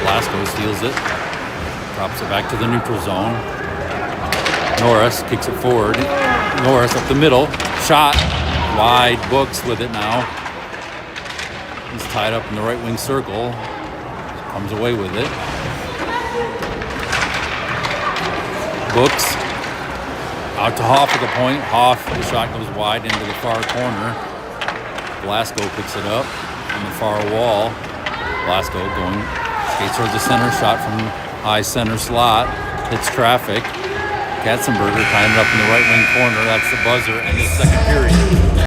Velasco steals it. Drops it back to the neutral zone. Norris kicks it forward. Norris up the middle. Shot. Wide. Books with it now. He's tied up in the right wing circle. Comes away with it. Books. Out to Hoff at the point. Hoff, the shot goes wide into the far corner. Velasco picks it up on the far wall. Velasco going, skates towards the center. Shot from high center slot. Hits traffic. Katzenberger tying it up in the right wing corner. That's the buzzer. End of the second period.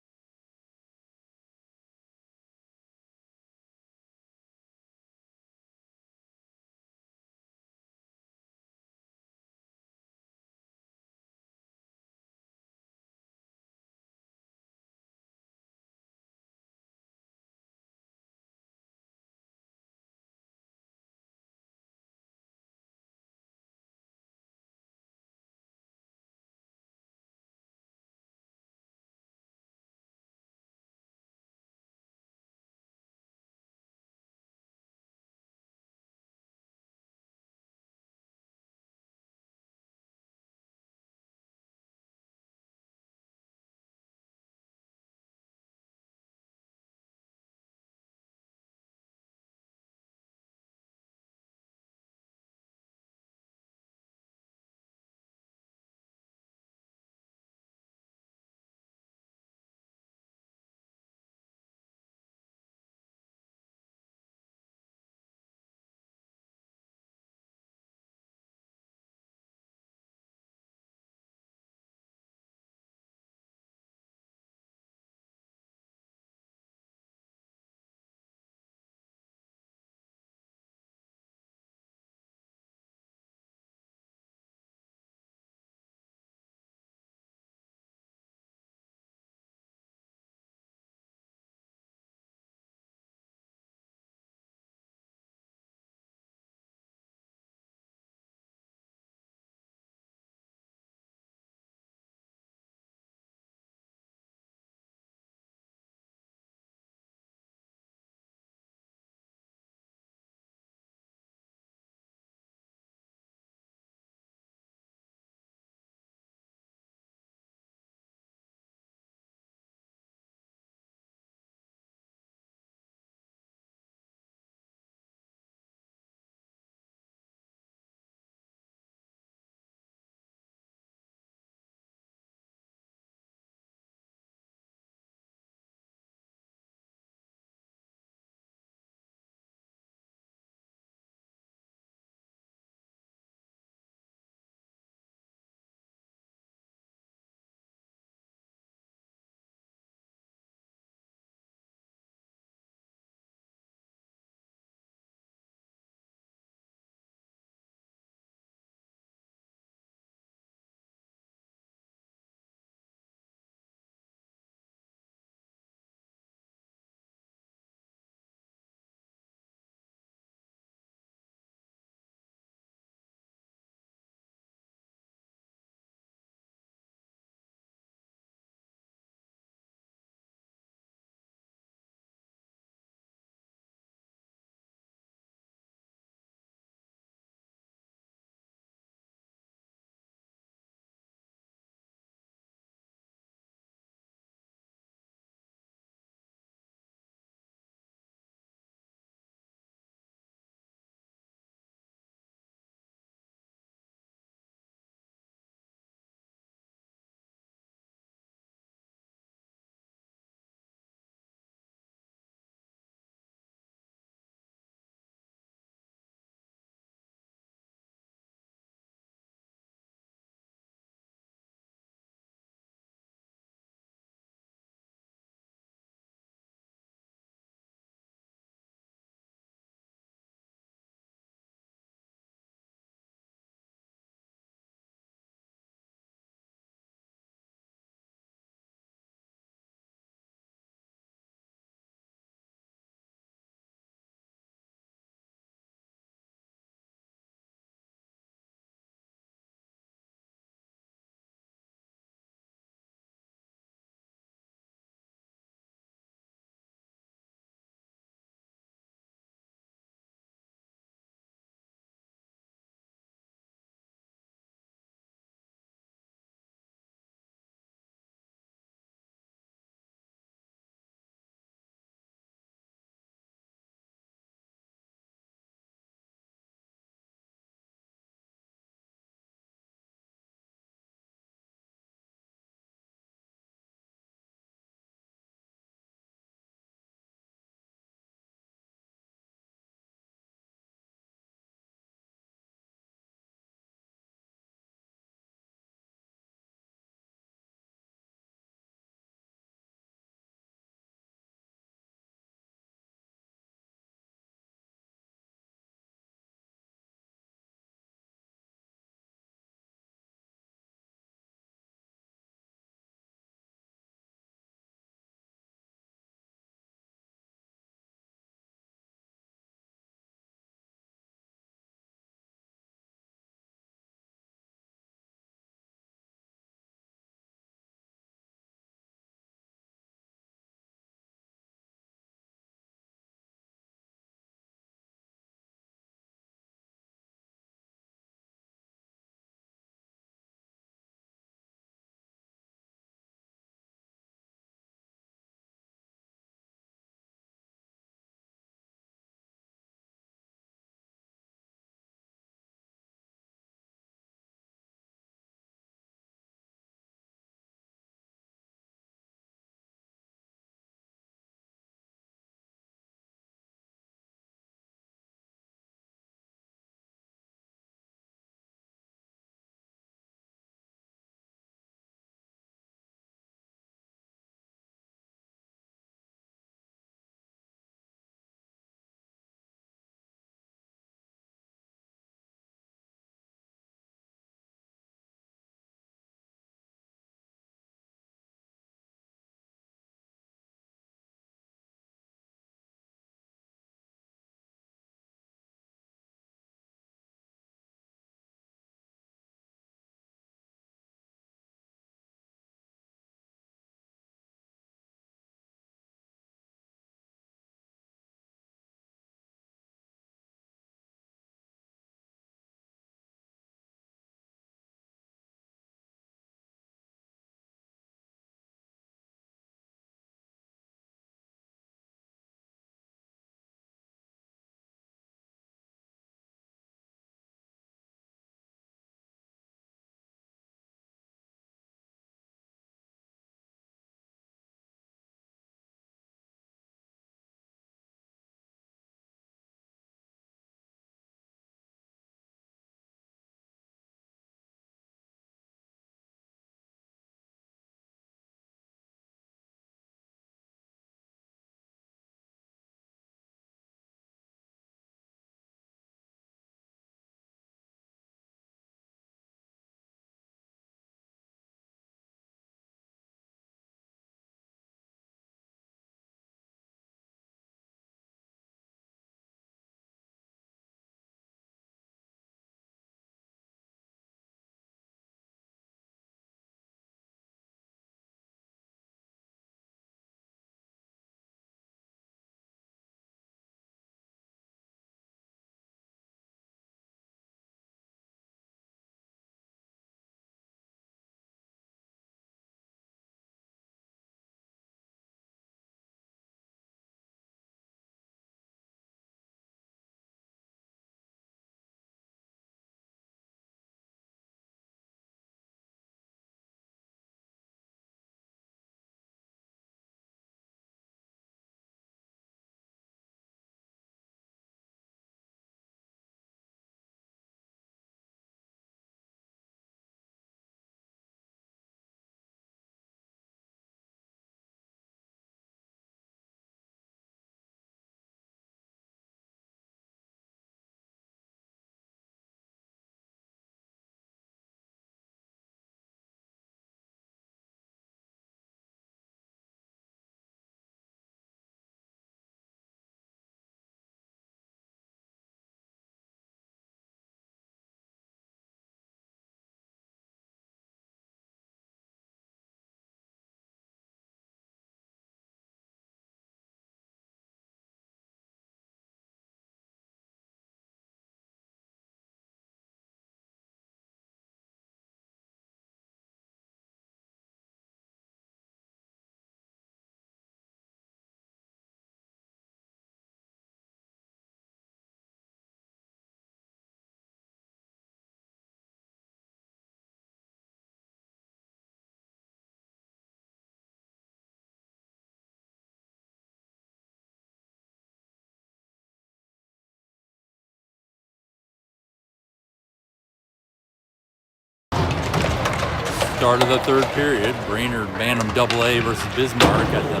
Start of the third period. Brainerd Bantam AA versus Bismarck at the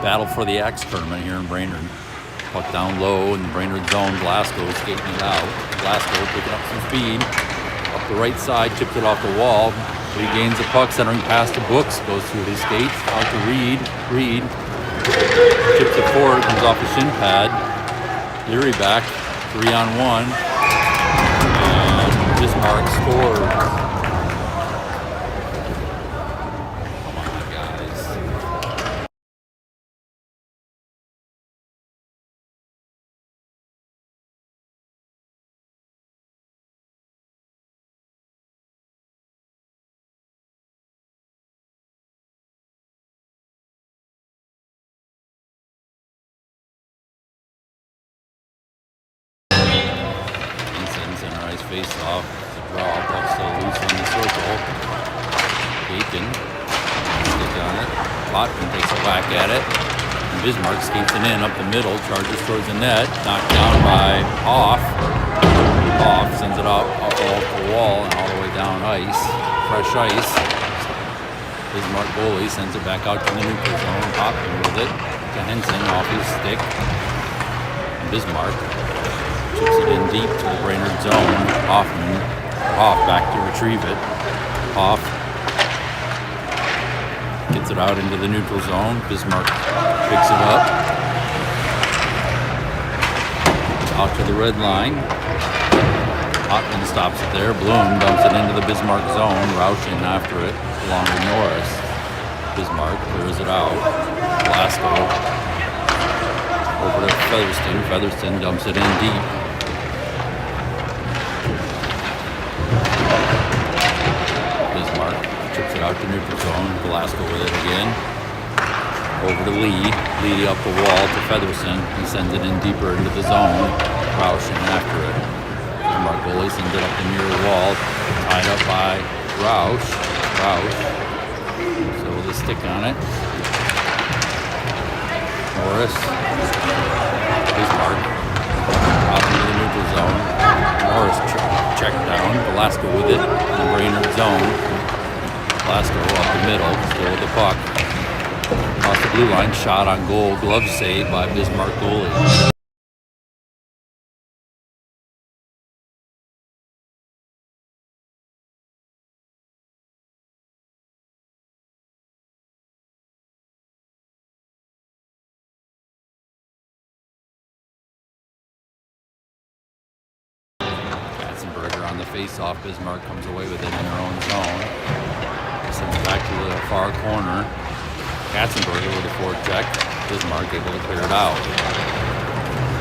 Battle for the Axe tournament here in Brainerd. Puck down low in the Brainerd zone. Glasgow skating it out. Glasgow picking up some speed. Up the right side, tipped it off the wall. Regains the puck, centering past the Books. Goes through his skates. Out to Reed. Reed tips it forward. Comes off the shin pad. Leary back. 3-on-1. And Bismarck scores. Face off, the draw, puck still loose in the circle. Aiken, stick on it. Botman takes a whack at it. And Bismarck skates it in up the middle, charges towards the net, knocked down by Hoff. Hoff sends it off the wall and all the way down ice, fresh ice. Bismarck goalie sends it back out to the neutral zone. Botman with it to Henson off his stick. And Bismarck chips it in deep to the Brainerd zone. Hoff back to retrieve it. Hoff gets it out into the neutral zone. Bismarck picks it up. Out to the red line. Hoffman stops it there. Bloom dumps it into the Bismarck zone. Roush in after it along with Norris. Bismarck clears it out. Glasgow over to Featherston. Featherston dumps it in deep. Bismarck chips it out to neutral zone. Glasgow with it again. Over to Lee. Lee up the wall to Featherston. He sends it in deeper into the zone. Roush in after it. Bismarck goalie sends it up the near wall. Tied up by Roush. So with a stick on it. Norris. Bismarck. Out into the neutral zone. Norris checked down. Glasgow with it in the Brainerd zone. Glasgow up the middle, still with the puck. Across the blue line, shot on goal, glove save by Bismarck goalie. On the face-off, Bismarck comes away with it in their own zone. Sends it back to the far corner. Katzenberger with a forecheck. Bismarck able to clear it out.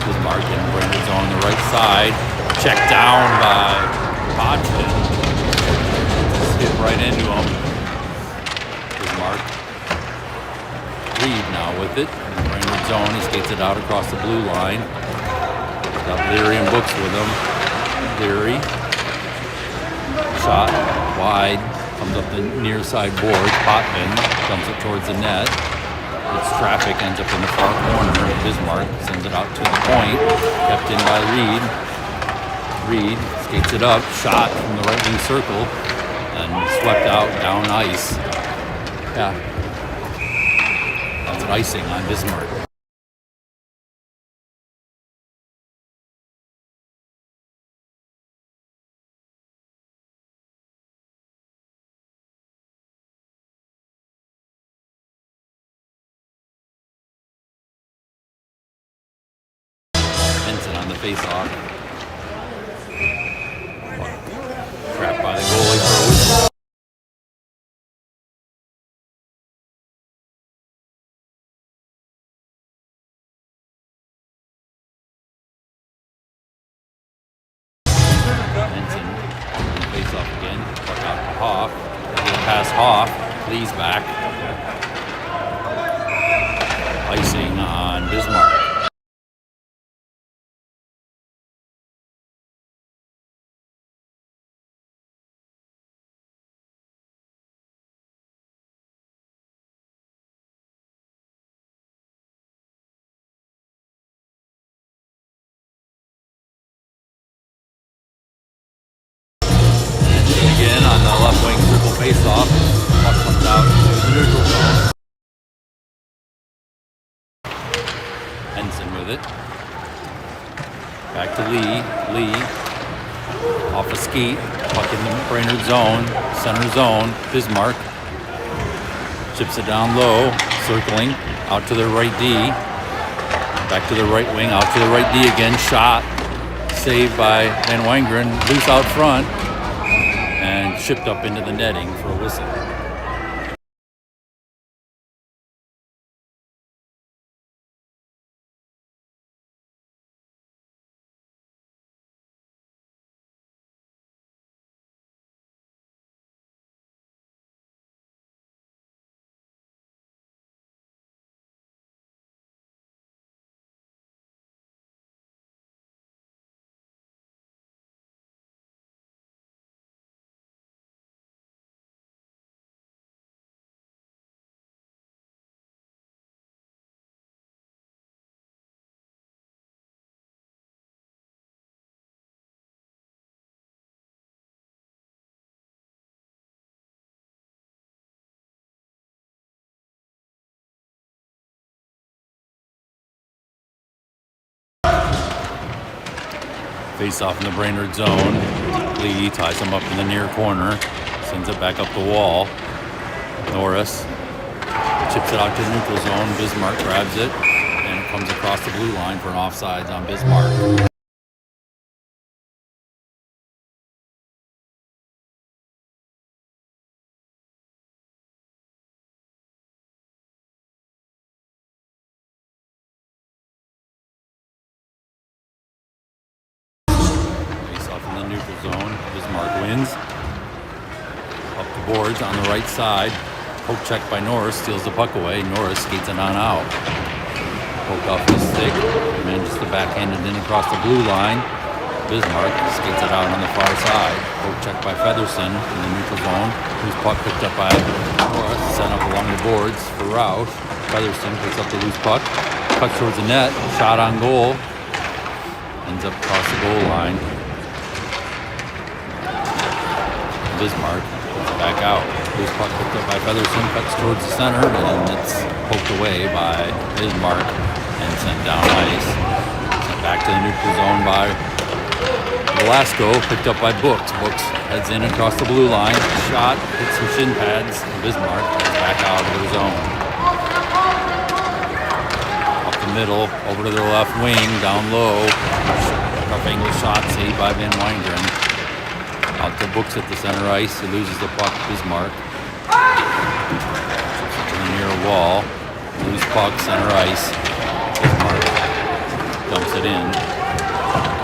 Bismarck in Brainerd zone on the right side. Checked down by Hodgson. Hit right into him. Bismarck. Reed now with it. In the Brainerd zone, he skates it out across the blue line. Got Leary and Books with him. Leary. Shot wide, comes up the near side board. Potman dumps it towards the net. It's traffic, ends up in the far corner. Bismarck sends it out to the point, kept in by Reed. Reed skates it up, shot from the right wing circle, and swept out down ice. Yeah, that's an icing on Bismarck. On the face-off. Trapped by the goalie. Throws. Benson on the face-off again. Puck out to Hoff. Pass Hoff. Lee's back. Icing on Bismarck. Again on the left wing triple face-off. out to the neutral zone. Henson with it. Back to Lee. Lee off a skate. Puck in the Brainerd zone. Center zone. Bismarck chips it down low. Circling out to the right D. Back to the right wing. Out to the right D again. Shot. Saved by Van Wangeren. Loose out front. And shipped up into the netting for a whistle. Face off in the Brainerd zone. Lee ties him up in the near corner. Sends it back up the wall. Norris chips it out to the neutral zone. Bismarck grabs it and comes across the blue line for an offsides on Bismarck. Neutral zone. Bismarck wins. Up the boards on the right side. Poke check by Norris. Steals the puck away. Norris skates it on out. Poke off his stick. Manages to backhand it in across the blue line. Bismarck skates it out on the far side. Poke check by Featherston in the neutral zone. Loose puck picked up by Norris. Sent up along the boards for Roush. Featherston picks up the loose puck. Cuts towards the net. Shot on goal. Ends up across the goal line. Bismarck puts it back out. Loose puck picked up by Featherston, cuts towards the center, and it's poked away by Bismarck and sent down ice. Sent back to the neutral zone by Velasco, picked up by Books. Books heads in across the blue line. Shot, hits some shin pads. Bismarck heads back out of the zone. Up the middle, over to their left wing, down low. Tough angle shot saved by Van Wangeren. Out to Books at the center ice. He loses the puck. Bismarck chips it to the near wall. Loose puck, center ice. Bismarck dumps it in.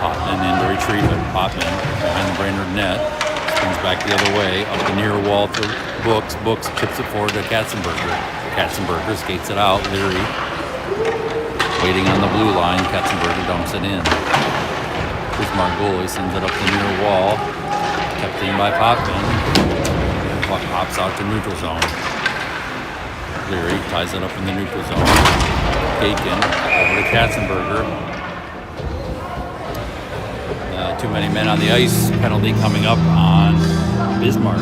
Potman in to retrieve it. Potman behind the Brainerd net. Spins back the other way. Up the near wall to Books. Books chips it forward to Katzenberger. Katzenberger skates it out. Leary waiting on the blue line. Katzenberger dumps it in. Bismarck goalie sends it up the near wall. Kept in by Potman. Puck hops out to neutral zone. Leary ties it up in the neutral zone. Bacon over to Katzenberger. Too many men on the ice. Penalty coming up on Bismarck.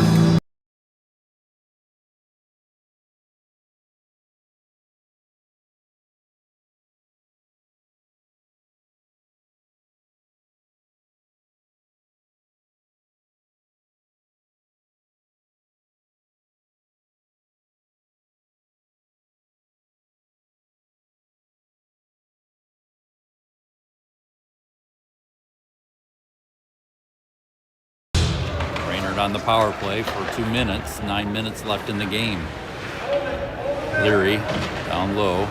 On the power play for 2 minutes, 9 minutes left in the game. Leary down low,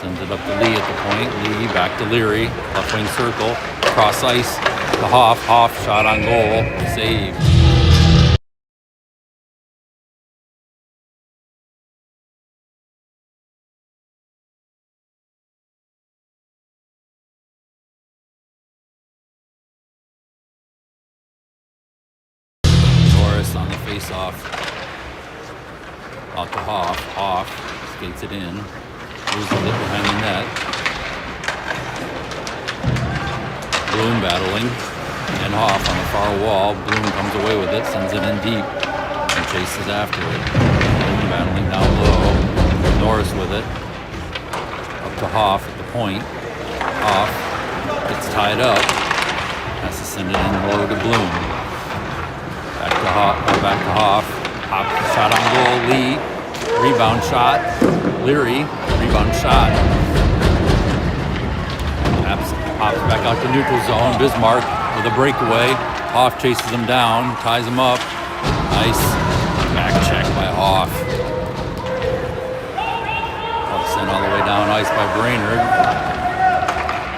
sends it up to Lee at the point. Lee back to Leary, left wing circle, cross ice to Hoff. Hoff shot on goal, save. On the face-off, out to Hoff. Hoff skates it in, loses it behind the net. Bloom battling, and Hoff on the far wall. Bloom comes away with it, sends it in deep, and chases after it. Bloom battling down low. Norris with it. Up to Hoff at the point. Hoff gets tied up. Has to send it in low to Bloom. Back to Hoff. Hoff shot on goal. Lee. Rebound shot. Leary. Rebound shot. Hops back out to neutral zone. Bismarck with a breakaway. Hoff chases him down. Ties him up. Nice back check by Hoff. Sent all the way down ice by Brainerd.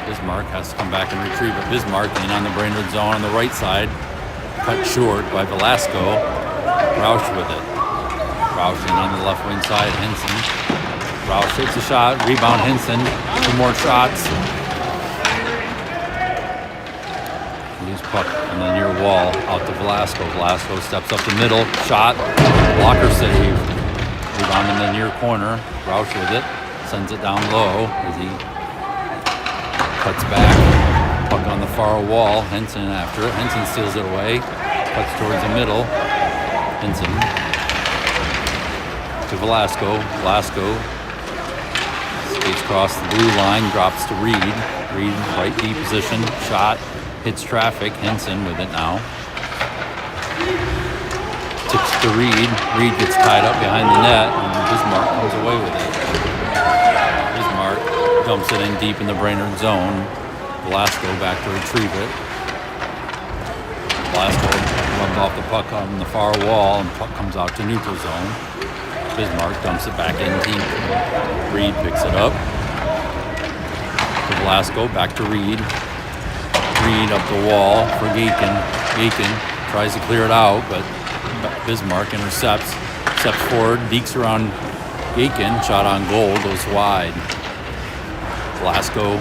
Bismarck has to come back and retrieve it. Bismarck in on the Brainerd zone on the right side. Cut short by Velasco. Roush with it. Roush in on the left wing side. Henson. Roush takes a shot. Rebound Henson. 2 more shots. Loose puck on the near wall. Out to Velasco. Velasco steps up the middle. Shot. Blocker save. Rebound in the near corner. Roush with it. Sends it down low as he cuts back. Puck on the far wall. Henson after it. Henson steals it away. Cuts towards the middle. Henson to Velasco. Velasco skates across the blue line. Drops to Reed. Reed right D position. Shot. Hits traffic. Henson with it now. Tips to Reed. Reed gets tied up behind the net, and Bismarck comes away with it. Bismarck dumps it in deep in the Brainerd zone. Velasco back to retrieve it. Velasco runs off the puck on the far wall, and puck comes out to neutral zone. Bismarck dumps it back in deep. Reed picks it up. To Velasco, back to Reed. Reed up the wall for Gakin. Gakin tries to clear it out, but Bismarck intercepts. Steps forward, deeks around Gakin. Shot on goal, goes wide. Velasco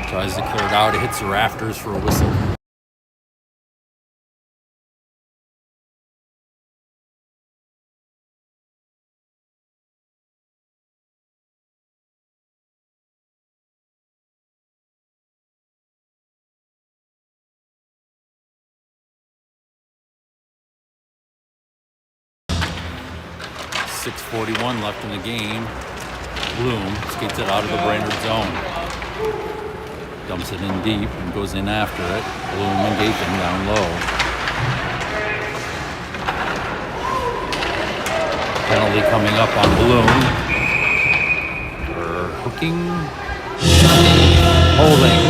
tries to clear it out. It hits the rafters for a whistle. .6:41 left in the game. Bloom skates it out of the Brainerd zone. Dumps it in deep and goes in after it. Bloom and Gakin down low. Penalty coming up on Bloom for hooking. Holding.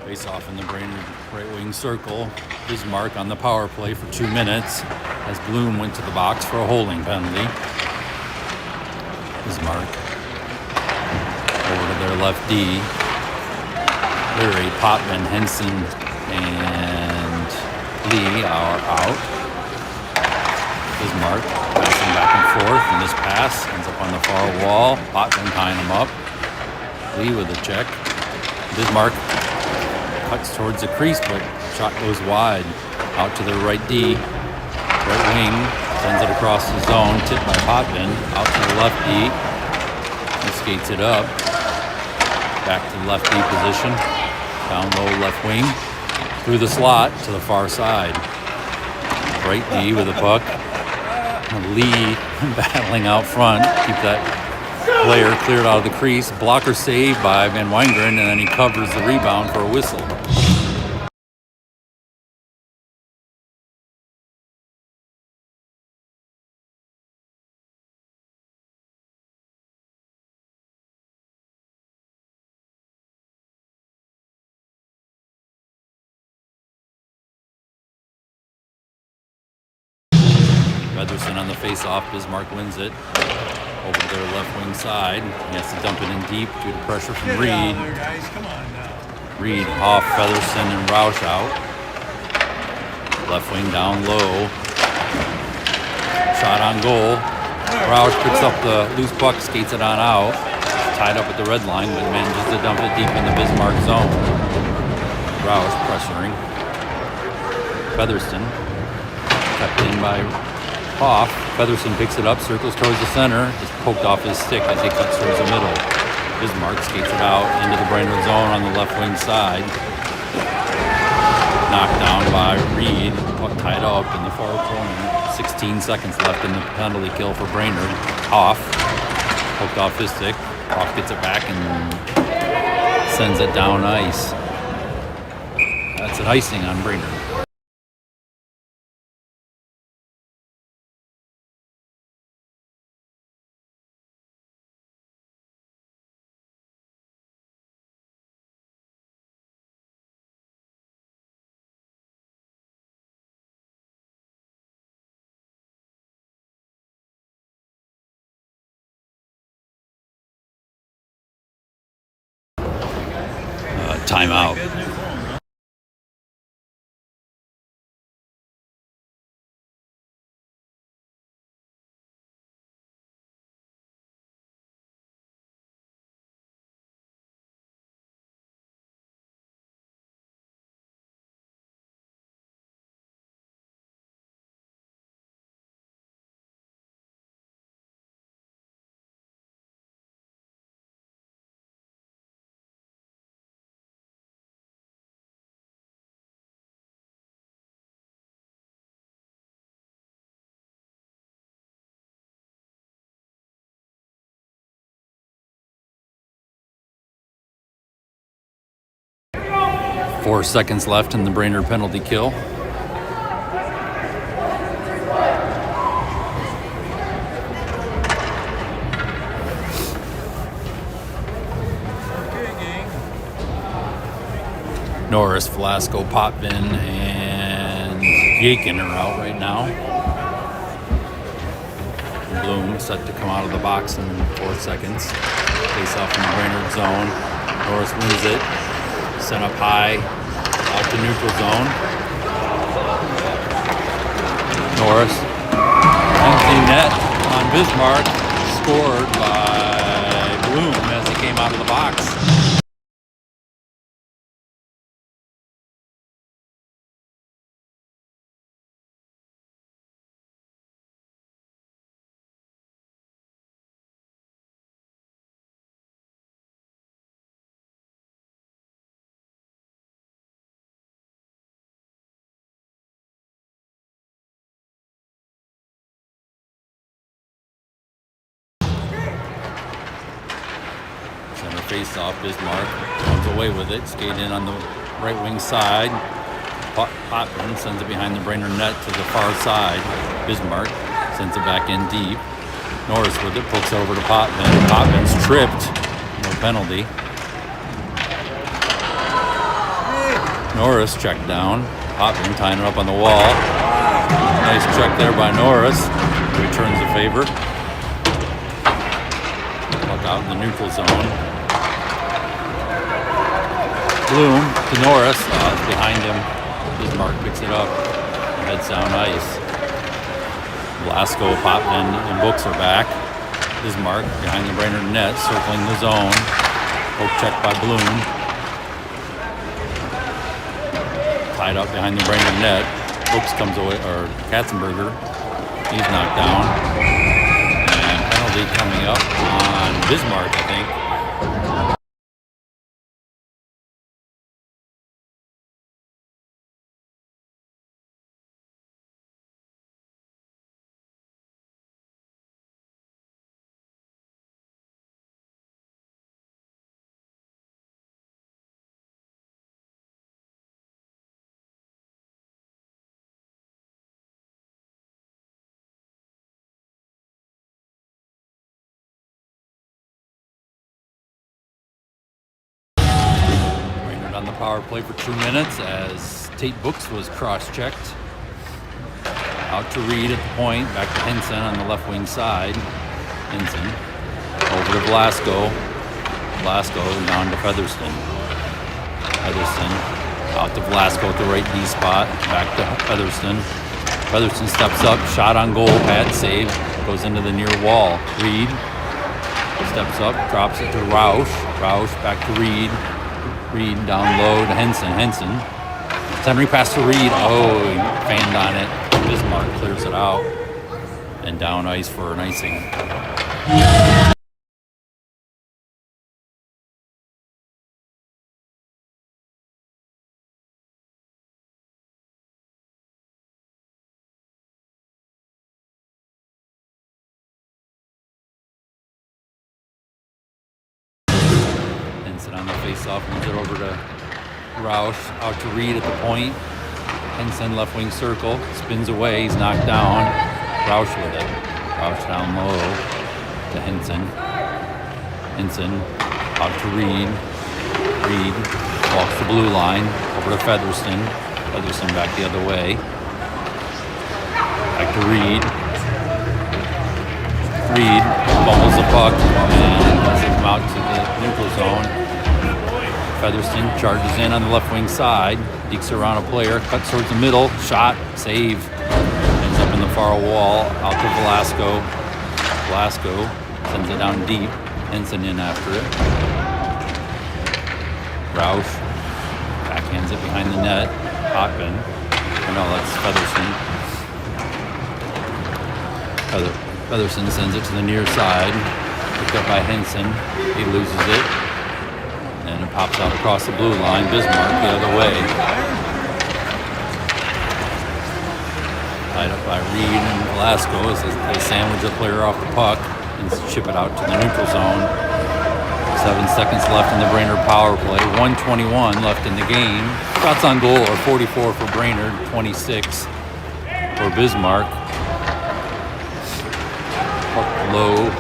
Face off in the Brainerd right wing circle. Bismarck on the power play for 2 minutes as Bloom went to the box for a holding penalty. Bismarck over to their left D. Leary, Potman, Henson, and Lee are out. Bismarck passing back and forth, and this pass ends up on the far wall. Potman tying him up. Lee with a check. Bismarck cuts towards the crease, but shot goes wide. Out to the right D. Right wing. Sends it across the zone. Tipped by Potvin. Out to the left D. He skates it up. Back to the left D position. Down low left wing. Through the slot to the far side. Right D with the puck. Lee battling out front. Keep that player cleared out of the crease. Blocker saved by Van Weingren, and then he covers the rebound for a whistle. Featherston on the face-off. Bismarck wins it. Over to their left wing side. He has to dump it in deep due to pressure from Reed. There, guys. Come on now. Reed, Hoff, Featherston, and Roush out. Left wing down low. Shot on goal. Roush picks up the loose puck, skates it on out. Tied up at the red line, but manages to dump it deep in the Bismarck zone. Roush pressuring. Featherston kept in by Hoff. Featherston picks it up, circles towards the center, just poked off his stick as he cuts towards the middle. Bismarck skates it out into the Brainerd zone on the left wing side. Knocked down by Reed, puck tied up in the far corner. 16 seconds left in the penalty kill for Brainerd. Hoff poked off his stick. Hoff gets it back and sends it down ice. That's an icing on Brainerd. Timeout. Four seconds left in the Brainerd penalty kill. Norris, Velasco, Potvin, and Yakin are out right now. Bloom set to come out of the box in 4 seconds. Face off in the Brainerd zone. Norris wins it. Sent up high, out to neutral zone. Norris, empty net on Bismarck, scored by Bloom as he came out of the box. Center face off, Bismarck comes away with it, skate in on the right wing side. Potvin sends it behind the Brainerd net to the far side. Bismarck sends it back in deep. Norris with it, pokes over to Potvin. Potvin's tripped, no penalty. Norris checked down. Potvin tying it up on the wall. Nice check there by Norris. Returns the favor. Puck out in the neutral zone. Bloom to Norris, it's behind him. Bismarck picks it up, heads down ice. Velasco, Potvin, and Books are back. Bismarck behind the Brainerd net, circling the zone. Poke check by Bloom. Tied up behind the Brainerd net. Books comes away, or Katzenberger, he's knocked down. And penalty coming up on Bismarck, I think. On the power play for 2 minutes as Tate Books was cross-checked. Out to Reed at the point, back to Henson on the left wing side. Henson over to Velasco. Velasco down to Featherston. Featherston out to Velasco at the right D spot. Back to Featherston. Featherston steps up, shot on goal, pad save, goes into the near wall. Reed steps up, drops it to Roush. Roush back to Reed. Reed down low to Henson. Henson. Henry pass to Reed. Oh, he fanned on it. Bismarck clears it out. And down ice for an icing. Henson on the face-off, moves it over to Roush, out to Reed at the point. Henson left wing circle, spins away, he's knocked down. Roush with it. Roush down low to Henson. Henson out to Reed. Reed walks the blue line over to Featherston. Featherston back the other way. Back to Reed. Reed bumbles the puck and lets it come out to the neutral zone. Featherston charges in on the left wing side, dekes around a player, cuts towards the middle, shot, save. Ends up in the far wall, out to Velasco. Velasco sends it down deep. Henson in after it. Roush backhands it behind the net. Hotman. Oh no, that's Featherston. Featherston sends it to the near side. Picked up by Henson. He loses it. And it pops out across the blue line. Bismarck the other way. Tied up by Reed and Velasco as they sandwich the player off the puck and ship it out to the neutral zone. 7 seconds left in the Brainerd power play. 1:21 left in the game. Shots on goal are 44 for Brainerd, 26 for Bismarck. Puck low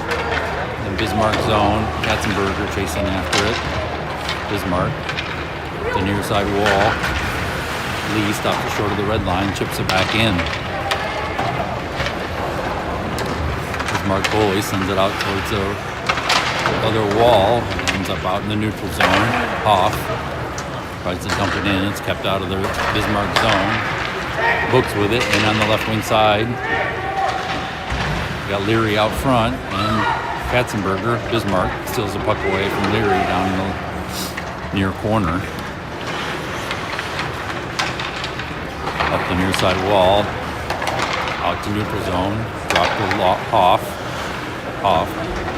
in Bismarck zone. Katzenberger chasing after it. Bismarck, the near side wall. Lee stops short of the red line, chips it back in. Bismarck goalie sends it out towards the other wall. Ends up out in the neutral zone. Off. Tries to dump it in. It's kept out of the Bismarck zone. Books with it, and on the left wing side, got Leary out front, and Katzenberger, Bismarck, steals the puck away from Leary down in the near corner. Up the near side wall. Out to neutral zone. Drop to Hoff. Hoff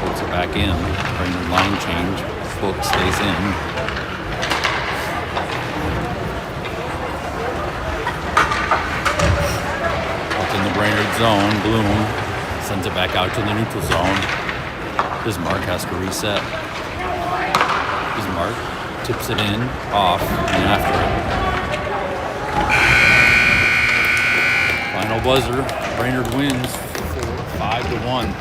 puts it back in. Brainerd line change. Book stays in. Up in the Brainerd zone. Bloom sends it back out to the neutral zone. Bismarck has to reset. Bismarck tips it in, off, and after it. Final buzzer. Brainerd wins 5-1.